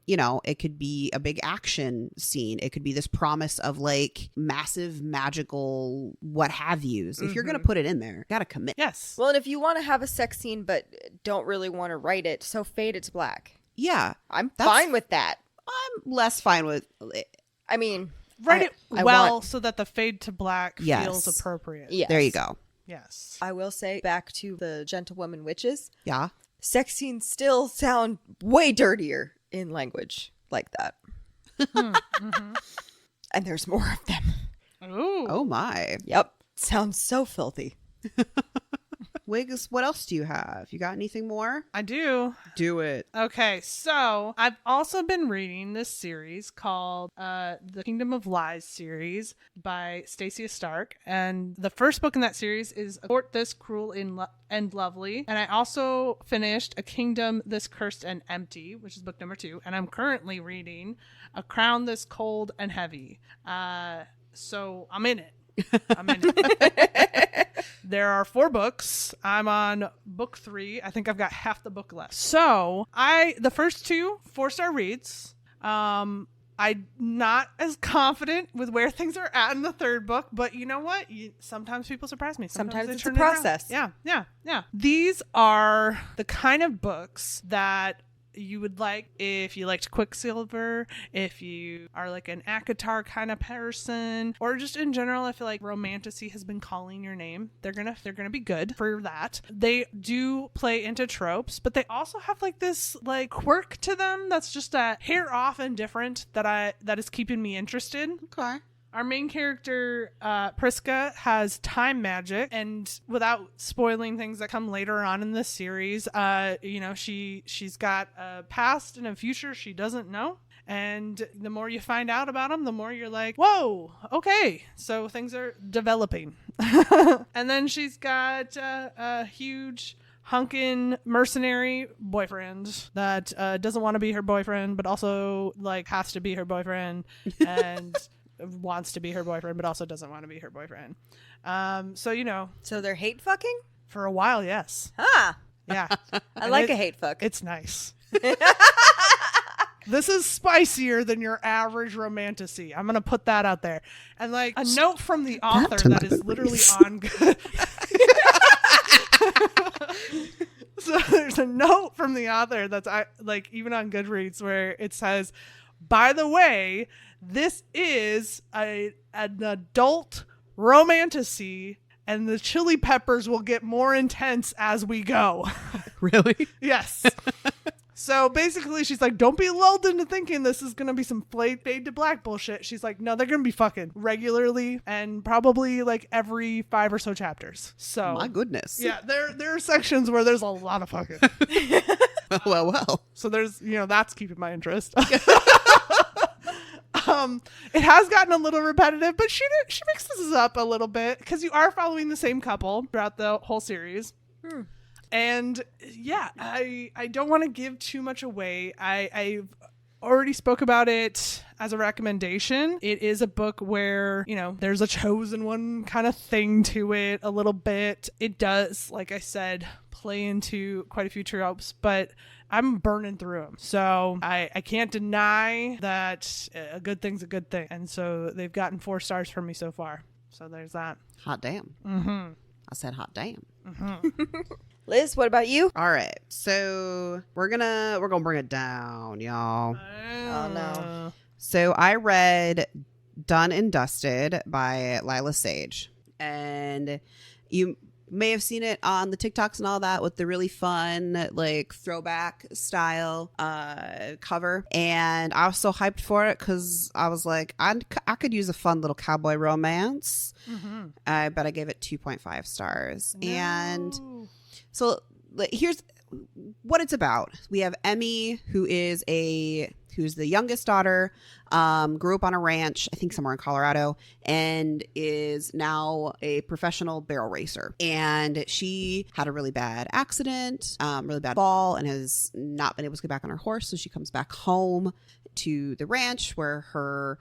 could be a big action scene. It could be this promise of like massive magical what have yous. If you're going to put it in there, you got to commit. Yes. Well, and if you want to have a sex scene but don't really want to write it, so fade it to black. Yeah. I'm fine with that. I'm less fine with it. I mean, write it well so that the fade to black feels appropriate. Yes. There you go. Yes. I will say, back to the Gentlewoman Witches. Yeah. Sex scenes still sound way dirtier in language like that. And there's more of them. Ooh. Oh my. Yep. Sounds so filthy. Wiggs, what else do you have? You got anything more? I do. Do it. Okay, so I've also been reading this series called the Kingdom of Lies series by Stacia Stark, and the first book in that series is A Court This Cruel and Lovely, and I also finished A Kingdom This Cursed and Empty, which is book number 2, and I'm currently reading A Crown This Cold and Heavy. So I'm in it. There are 4 books. I'm on book 3. I think I've got half the book left. So the first 2 4-star reads. I'm not as confident with where things are at in the third book, but you know what? Sometimes people surprise me. Sometimes they it's turn a process. Yeah. These are the kind of books that you would like if you liked Quicksilver, if you are like an ACOTAR kind of person, or just in general, I feel like romantasy has been calling your name. They're gonna be good for that. They do play into tropes, but they also have like this like quirk to them that's just a hair off and different that is keeping me interested. Okay. Our main character, Priska, has time magic, and without spoiling things that come later on in the series, she's got a past and a future she doesn't know. And the more you find out about them, the more you're like, whoa, okay, so things are developing. And then she's got a huge hunkin' mercenary boyfriend that doesn't want to be her boyfriend, but also like has to be her boyfriend. And wants to be her boyfriend, but also doesn't want to be her boyfriend. So, you know. So they're hate fucking? For a while, yes. Ah. Yeah. I like a hate fuck. It's nice. This is spicier than your average romantasy. I'm going to put that out there. And like a note from the author that is literally on good. So there's a note from the author that's like even on Goodreads where it says, by the way, this is an adult romantasy and the chili peppers will get more intense as we go. Really? Yes. So basically she's like, don't be lulled into thinking this is going to be some fade to black bullshit. She's like, no, they're going to be fucking regularly and probably like every 5 or so chapters. So my goodness. Yeah, there are sections where there's a lot of fucking. well. So there's, that's keeping my interest. It has gotten a little repetitive, but she mixes this up a little bit because you are following the same couple throughout the whole series. And yeah, I don't want to give too much away. I already spoke about it as a recommendation. It is a book where, there's a chosen one kind of thing to it a little bit. It does, like I said, play into quite a few tropes, but I'm burning through them. So I can't deny that a good thing's a good thing. And so they've gotten 4 stars from me so far. So there's that. Hot damn. Mm-hmm. I said hot damn. Mm-hmm. Liz, what about you? All right. So we're gonna bring it down, y'all. Oh no. So I read Done and Dusted by Lyla Sage. And you may have seen it on the TikToks and all that with the really fun, like throwback style cover. And I was so hyped for it because I was like, I could use a fun little cowboy romance. Mm-hmm. But I gave it 2.5 stars. No. And so here's what it's about. We have Emmy, who's the youngest daughter, grew up on a ranch, I think somewhere in Colorado, and is now a professional barrel racer. And she had a really bad accident, really bad fall, and has not been able to get back on her horse. So she comes back home to the ranch where her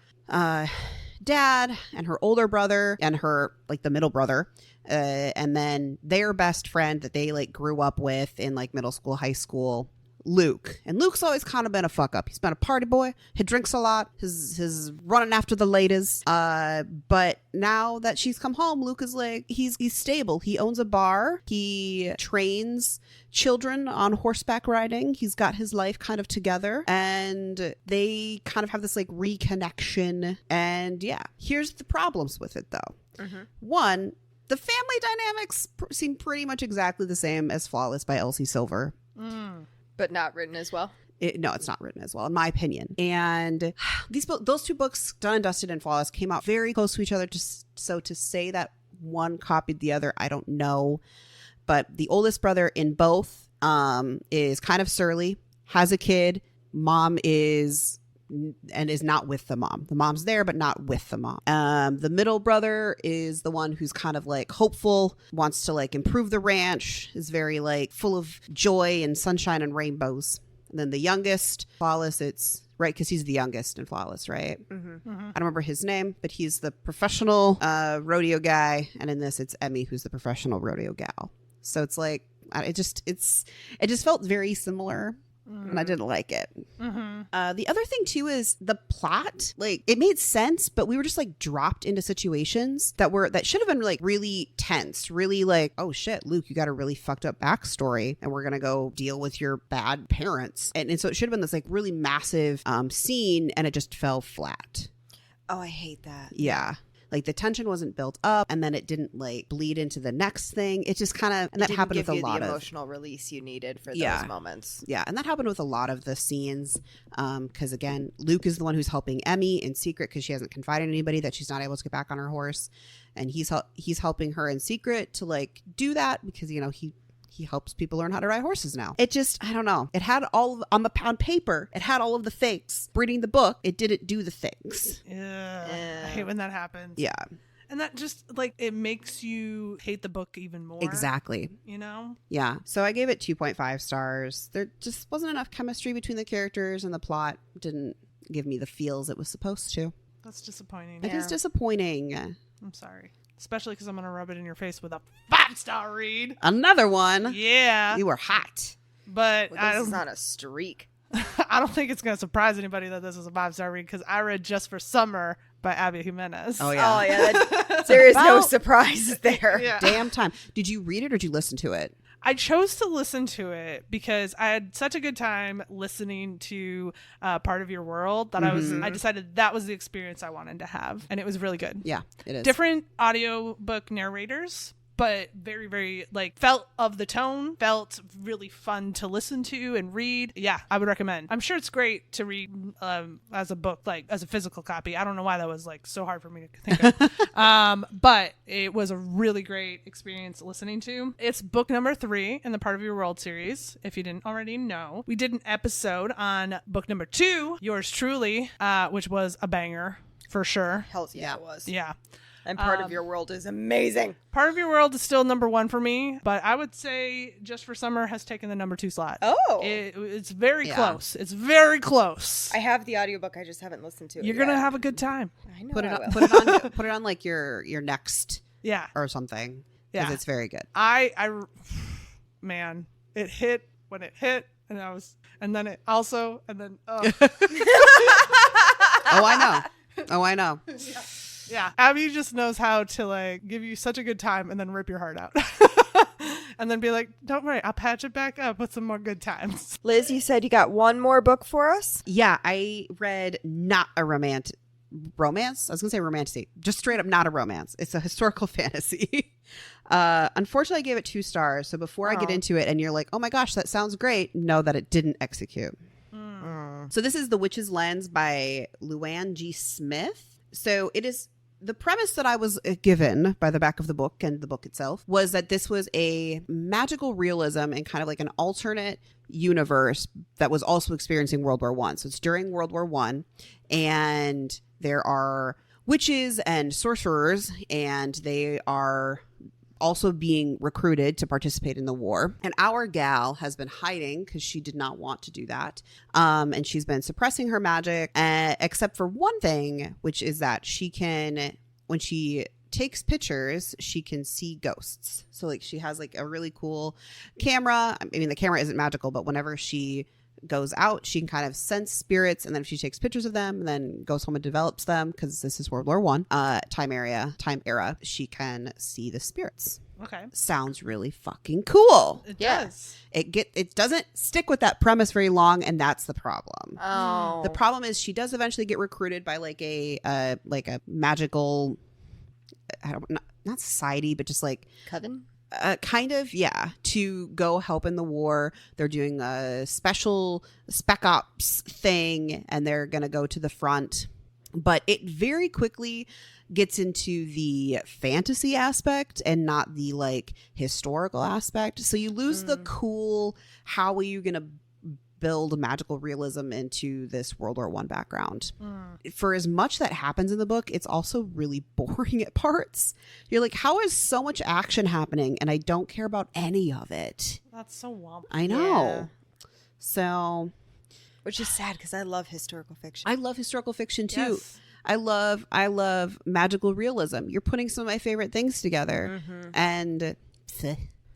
dad and her older brother and her, like, the middle brother, and then their best friend that they like grew up with in like middle school, high school, Luke. And Luke's always kind of been a fuck up. He's been a party boy. He drinks a lot. His running after the ladies. But now that she's come home, Luke is like, he's stable. He owns a bar. He trains children on horseback riding. He's got his life kind of together, and they kind of have this like reconnection. And yeah, here's the problems with it though. Mm-hmm. One, the family dynamics seem pretty much exactly the same as Flawless by Elsie Silver. But not written as well. No, it's not written as well, in my opinion. And those 2 books, Done and Dusted and Flawless, came out very close to each other. So to say that one copied the other, I don't know. But the oldest brother in both is kind of surly, has a kid. Mom is not with the mom. The mom's there, but not with the mom. The middle brother is the one who's kind of like hopeful, wants to like improve the ranch, is very like full of joy and sunshine and rainbows. And then the youngest, Flawless, it's right because he's the youngest in Flawless, right? Mm-hmm. Mm-hmm. I don't remember his name, but he's the professional rodeo guy. And in this, it's Emmy, who's the professional rodeo gal. So it's like, it just felt very similar. And I didn't like it. Mm-hmm. The other thing too is the plot. Like, it made sense, but we were just like dropped into situations that should have been like really tense, really like, oh shit, Luke, you got a really fucked up backstory, and we're gonna go deal with your bad parents. And so it should have been this like really massive scene, and it just fell flat. Oh, I hate that. Yeah. Like the tension wasn't built up, and then it didn't like bleed into the next thing. It just kind of, and that happened with a lot of the emotional release you needed for those moments. Yeah, and that happened with a lot of the scenes. Because again, Luke is the one who's helping Emmy in secret because she hasn't confided in anybody that she's not able to get back on her horse, and he's helping her in secret to like do that because he helps people learn how to ride horses now. It just, I don't know. It had on paper, it had all of the things. Reading the book, it didn't do the things. Yeah. I hate when that happens. Yeah. And that just like, it makes you hate the book even more. Exactly. Yeah. So I gave it 2.5 stars. There just wasn't enough chemistry between the characters, and the plot didn't give me the feels it was supposed to. That's disappointing. It is disappointing. I'm sorry. Especially because I'm going to rub it in your face with a 5-star read. Another one. Yeah. You were hot. But Well, this is on a streak. I don't think it's going to surprise anybody that this is a 5-star read because I read Just for Summer by Abby Jimenez. Oh, yeah. Oh, yeah. There is no surprises there. Yeah. Damn time. Did you read it or did you listen to it? I chose to listen to it because I had such a good time listening to Part of Your World that I decided that was the experience I wanted to have. And it was really good. Yeah, it is. Different audiobook narrators, but very, very felt of the tone, felt really fun to listen to and read. Yeah, I would recommend. I'm sure it's great to read as a book, as a physical copy. I don't know why that was so hard for me to think of. But it was a really great experience listening to. It's book number 3 in the Part of Your World series, if you didn't already know. We did an episode on book number 2, Yours Truly, which was a banger for sure. Hell yeah, it was. Yeah. And Part of Your World is amazing. Part of Your World is still number 1 for me, but I would say Just for Summer has taken the number 2 slot. Oh. It's very close. It's very close. I have the audiobook. I just haven't listened to it You're yet. going to have a good time. I know Put it I on, will. put it on your next Yeah. or something. Because Yeah. it's very good. Man, it hit when it hit, and then it also, and then, Oh, I know. Yeah. Abby just knows how to give you such a good time and then rip your heart out. And then be like, don't worry, I'll patch it back up with some more good times. Liz, you said you got one more book for us? Yeah, I read not a romance. I was going to say romantasy. Just straight up not a romance. It's a historical fantasy. Unfortunately, I gave it 2 stars. So before I get into it and you're like, oh my gosh, that sounds great, know that it didn't execute. So this is The Witch's Lens by Luann G. Smith. So it is... The premise that I was given by the back of the book and the book itself was that this was a magical realism and kind of an alternate universe that was also experiencing World War I. So it's during World War I, and there are witches and sorcerers, and they are also being recruited to participate in the war. And our gal has been hiding because she did not want to do that. And she's been suppressing her magic, except for one thing, which is that she can, when she takes pictures, she can see ghosts. So she has a really cool camera. I mean, the camera isn't magical, but whenever she goes out, she can kind of sense spirits, and then if she takes pictures of them and then goes home and develops them, because this is World War I time era, she can see the spirits. Okay. Sounds really fucking cool. It does. It doesn't stick with that premise very long, and that's the problem. Oh. The problem is she does eventually get recruited by a magical, not society, but just Coven? kind of, yeah, to go help in the war. They're doing a special spec ops thing, and they're going to go to the front. But it very quickly gets into the fantasy aspect and not the historical aspect. So you lose the cool, how are you going to build magical realism into this World War I background. For as much that happens in the book, it's also really boring at parts. You're like, how is so much action happening and I don't care about any of it? That's so womp. I know. Yeah. So, Which is sad because I love historical fiction. I love historical fiction too. Yes. I love magical realism. You're putting some of my favorite things together. And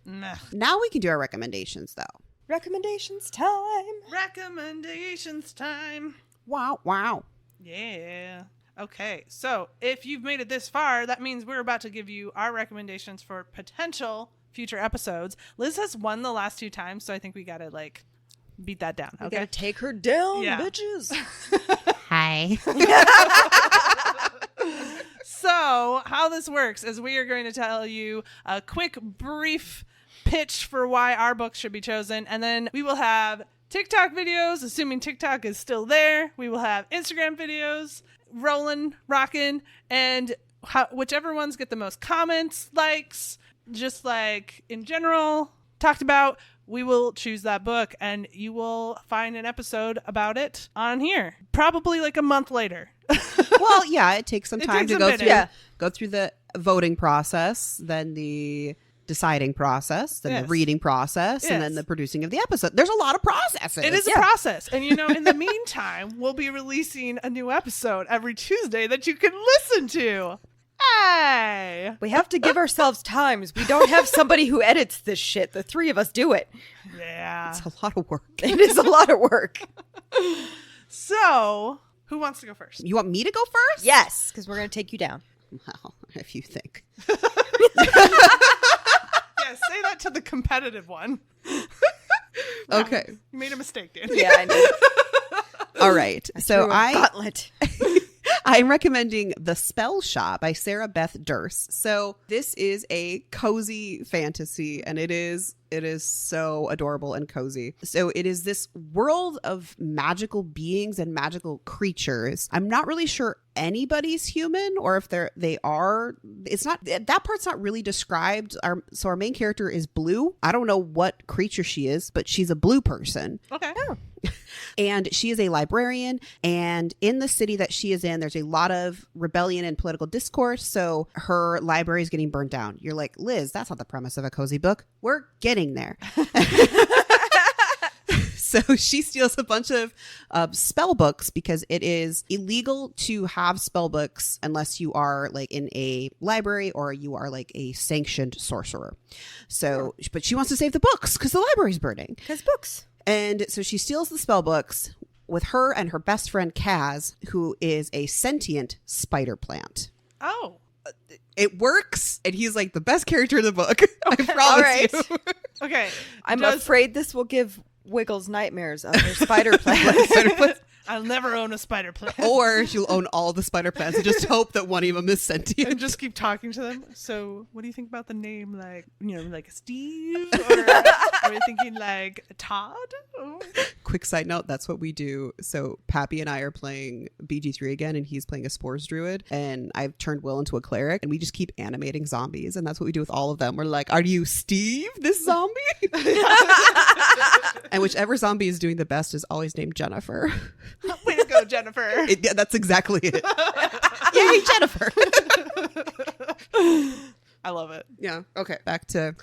Nah. now we can do our recommendations though. Recommendations time. Recommendations time. Wow. Yeah. Okay. So if you've made it this far, that means we're about to give you our recommendations for potential future episodes. Liz has won the last 2 times, so I think we gotta beat that down. We Okay. gotta take her down, Yeah. bitches. Hi. So how this works is we are going to tell you a quick, brief pitch for why our books should be chosen, and then we will have TikTok videos, assuming TikTok is still there. We will have Instagram videos rolling, rocking, and whichever ones get the most comments, likes, just in general talked about, we will choose that book, and you will find an episode about it on here, probably a month later. Well, yeah, it takes some It time takes to a go minute. through Yeah. go through the voting process, then the deciding process, then Yes. the reading process, and then Yes. the producing of the episode. There's a lot of processes. It is a process. And, in the meantime, we'll be releasing a new episode every Tuesday that you can listen to. Hey! We have to give ourselves times. We don't have somebody who edits this shit. The three of us do it. Yeah. It's a lot of work. It is a lot of work. So, who wants to go first? You want me to go first? Yes, because we're going to take you down. Well, if you think. Yeah, say that to the competitive one. Okay. You made a mistake, Dan. Yeah, I know. All right. So Gauntlet. I'm recommending The Spell Shop by Sarah Beth Durst. So this is a cozy fantasy, and it is so adorable and cozy. So it is this world of magical beings and magical creatures. I'm not really sure anybody's human, or if they are. It's not, that part's not really described. Our main character is blue. I don't know what creature she is, but she's a blue person. Okay. Oh. And she is a librarian, and in the city that she is in, there's a lot of rebellion and political discourse, so her library is getting burned down. You're like, Liz, that's not the premise of a cozy book. We're getting there. So she steals a bunch of spell books because it is illegal to have spell books unless you are like in a library or you are like a sanctioned sorcerer. So, but she wants to save the books because the library's burning. Because books. And so she steals the spell books with her and her best friend Kaz, who is a sentient spider plant. Oh. It works, and he's like the best character in the book. I promise All right. you. Okay. I'm afraid this will give Wiggles nightmares of her spider plant. Spider plants. I'll never own a spider plant. Or she'll own all the spider plants and just hope that one of them is sentient. And just keep talking to them. So, what do you think about the name, like, like Steve? Or are you thinking like Todd? Oh. Quick side note, that's what we do. So Pappy and I are playing BG3 again, and he's playing a Spores Druid, and I've turned Will into a cleric, and we just keep animating zombies, and that's what we do with all of them. We're like, are you Steve, this zombie? And whichever zombie is doing the best is always named Jennifer. Way to go, Jennifer. Yeah, that's exactly it. Yay, Jennifer. I love it. Yeah. Okay. Back to...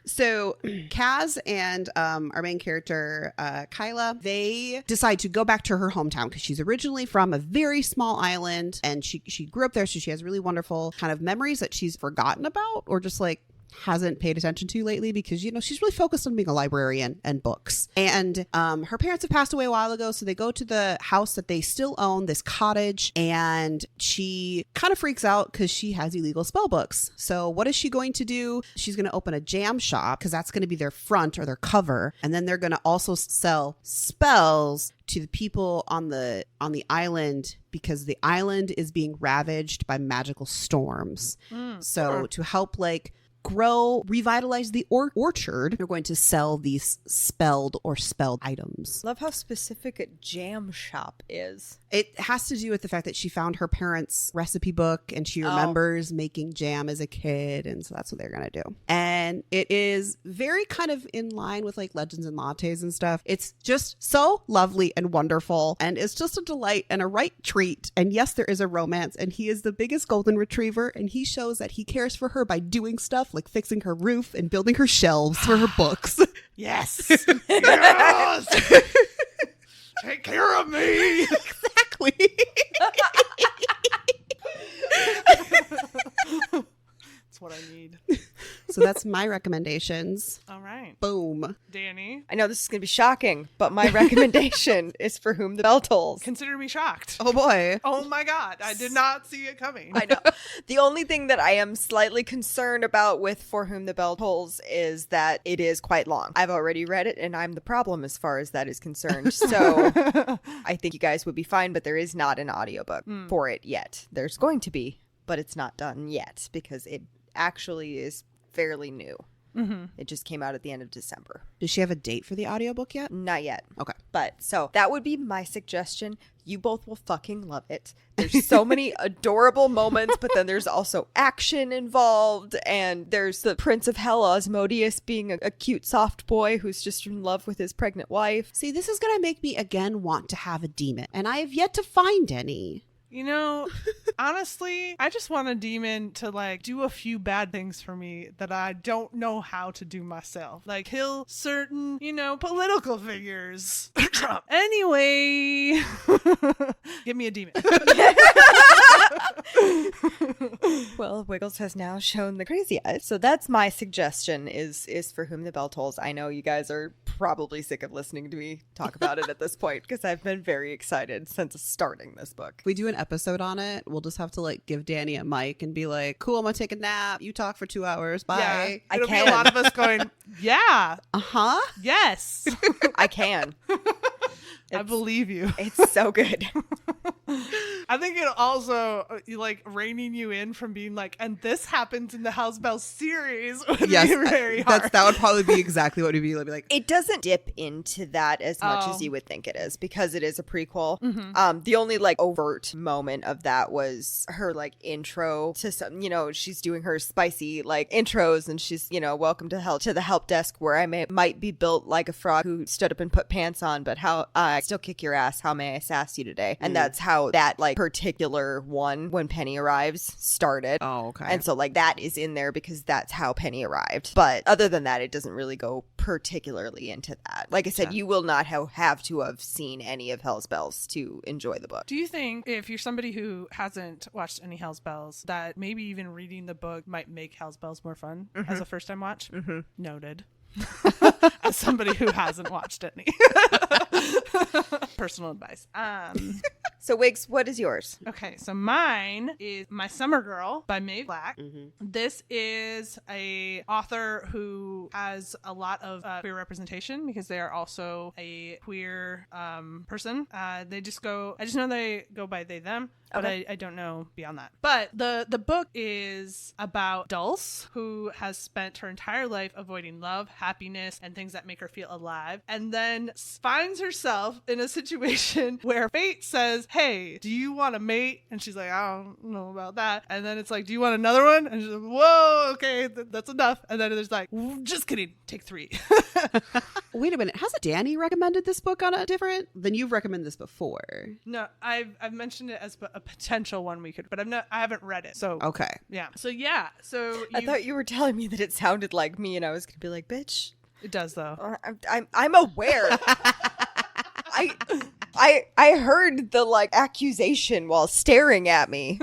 So Kaz and our main character, Kyla, they decide to go back to her hometown because she's originally from a very small island, and she grew up there. So she has really wonderful kind of memories that she's forgotten about or just like hasn't paid attention to lately because, she's really focused on being a librarian and books. And her parents have passed away a while ago. So they go to the house that they still own, this cottage, and she kind of freaks out because she has illegal spell books. So what is she going to do? She's going to open a jam shop because that's going to be their front or their cover. And then they're going to also sell spells to the people on the island because the island is being ravaged by magical storms. So to help revitalize the orchard, they're going to sell these spelled items. Love how specific a jam shop is. It has to do with the fact that she found her parents' recipe book and she remembers making jam as a kid, and so that's what they're gonna do. And it is very kind of in line with like Legends and Lattes and stuff. It's just so lovely and wonderful, and it's just a delight and a right treat. And yes, there is a romance, and he is the biggest golden retriever, and he shows that he cares for her by doing stuff like fixing her roof and building her shelves for her books. Yes. Yes. Take care of me. Exactly. That's what I need. So that's my recommendations. All right. Boom. Danny, I know this is going to be shocking, but my recommendation is For Whom the Bell Tolls. consider me shocked. Oh boy. Oh my God. I did not see it coming. I know. The only thing that I am slightly concerned about with For Whom the Bell Tolls is that it is quite long. I've already read it, and I'm the problem as far as that is concerned. So I think you guys would be fine, but there is not an audiobook for it yet. There's going to be, but it's not done yet because it actually is fairly new. Mm-hmm. It just came out at the end of December. Does she have a date for the audiobook yet? Not yet. Okay. But so that would be my suggestion. You both will fucking love it. There's so many adorable moments, but then there's also action involved. And there's the Prince of Hell, Asmodeus, being a cute, soft boy who's just in love with his pregnant wife. See, this is going to make me again want to have a demon, and I have yet to find any. You know, honestly, I just want a demon to like do a few bad things for me that I don't know how to do myself. Like kill certain, you know, political figures. Trump. Anyway, give me a demon. Well, Wiggles has now shown the crazy eyes. So that's my suggestion is For Whom the Bell Tolls. I know you guys are probably sick of listening to me talk about it at this point because I've been very excited since starting this book. If we do an episode on it, we'll just have to like give Danny a mic and be like, cool, I'm gonna take a nap. You talk for 2 hours. Bye. Yeah, it'll be a lot of us going, yeah. Uh-huh. Yes. I can. I believe you. It's so good. I think it also like reining you in from being like, and this happens in the House Bell series would be very hard. That would probably be exactly what it would be like. It doesn't dip into that as much as you would think it is because it is a prequel. Mm-hmm. The only like overt moment of that was her like intro to some, you know, she's doing her spicy like intros and she's, you know, welcome to the help desk where I might be built like a frog who stood up and put pants on, but how I still kick your ass. How may I sass you today? And that's how that like particular one when Penny arrives started. Oh, okay. And so like that is in there because that's how Penny arrived. But other than that, it doesn't really go particularly into that. Like I said, you will not have to have seen any of Hell's Bells to enjoy the book. Do you think if you're somebody who hasn't watched any Hell's Bells that maybe even reading the book might make Hell's Bells more fun as a first time watch? Noted. As somebody who hasn't watched any. Personal advice. So Wiggs, what is yours? Okay, so mine is My Summer Girl by Maeve Black. This is a author who has a lot of queer representation because they are also a queer person. I just know they go by they them, but okay. I don't know beyond that. But the book is about Dulce, who has spent her entire life avoiding love, happiness, and things that make her feel alive, and then finds herself in a situation where fate says, hey, do you want a mate? And she's like, I don't know about that. And then it's like, do you want another one? And she's like, whoa, okay, that's enough. And then there's like, just kidding, take 3. Wait a minute, hasn't Danny recommended this book on a different? Then you've recommended this before. No, I've mentioned it as a potential one we could, but I haven't read it. So okay, yeah. So yeah, I thought you were telling me that it sounded like me, and I was gonna be like, bitch. It does though. I'm aware. I heard the like accusation while staring at me.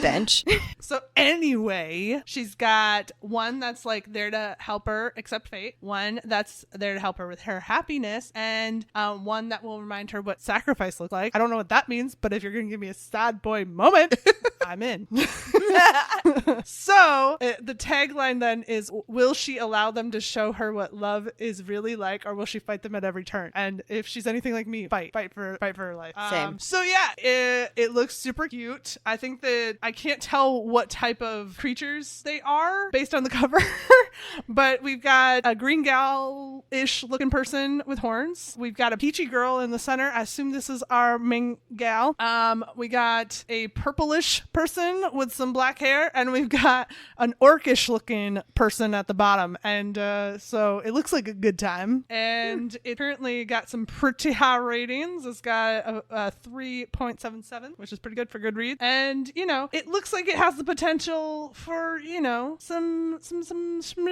Bench. So anyway, she's got one that's like there to help her accept fate, one that's there to help her with her happiness, and one that will remind her what sacrifice looks like. I don't know what that means, but if you're gonna give me a sad boy moment, I'm in. So the tagline then is, will she allow them to show her what love is really like, or will she fight them at every turn? And if she's anything like me, fight for her life. Same. So yeah, it looks super cute. I think that I can't tell what type of creatures they are based on the cover, but we've got a green gal-ish looking person with horns. We've got a peachy girl in the center. I assume this is our main gal. We got a purplish person with some black hair, and we've got an orcish looking person at the bottom. And so it looks like a good time. And it currently got some pretty high ratings. It's got a 3.77, which is pretty good for Goodreads. And, you know, it looks like it has the potential for, you know, some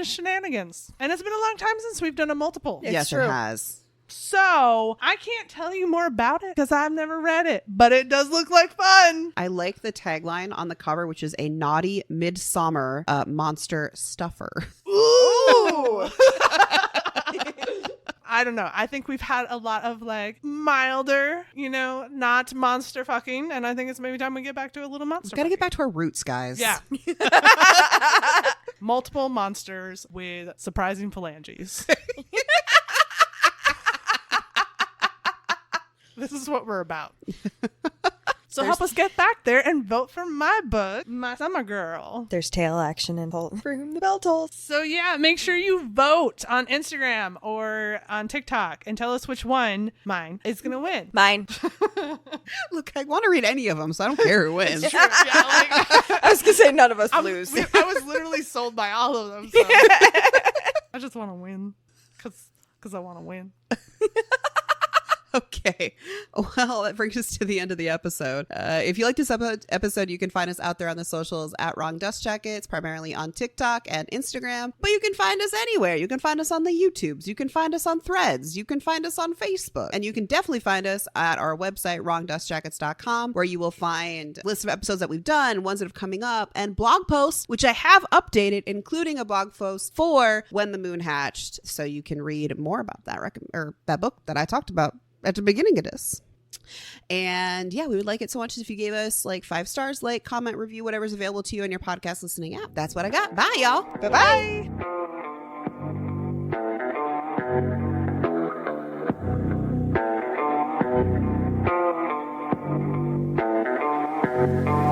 shenanigans. And it's been a long time since we've done a multiple. Yes, true. It has. So I can't tell you more about it because I've never read it, but it does look like fun. I like the tagline on the cover, which is a naughty midsummer monster stuffer. Ooh. I don't know. I think we've had a lot of like milder, you know, not monster fucking. And I think it's maybe time we get back to a little monster. We've got to get back to our roots, guys. Yeah. Multiple monsters with surprising phalanges. This is what we're about. So help us get back there and vote for my book, My Summer Girl. There's tail action and For Whom the Bell Tolls. So yeah, make sure you vote on Instagram or on TikTok and tell us which one, mine, is going to win. Mine. Look, I want to read any of them, so I don't care who wins. True. Yeah, like, I was going to say none of us lose. I was literally sold by all of them. So. I just want to win because I want to win. Okay. Well, that brings us to the end of the episode. If you like this episode, you can find us out there on the socials at Wrong Dust Jackets, primarily on TikTok and Instagram. But you can find us anywhere. You can find us on the YouTubes. You can find us on Threads. You can find us on Facebook. And you can definitely find us at our website, wrongdustjackets.com, where you will find lists of episodes that we've done, ones that have coming up, and blog posts, which I have updated, including a blog post for When the Moon Hatched. So you can read more about that that book that I talked about at the beginning of this. And yeah, we would like it so much if you gave us like 5 stars, like, comment, review, whatever's available to you on your podcast listening app. That's what I got. Bye, y'all. Bye-bye. Bye.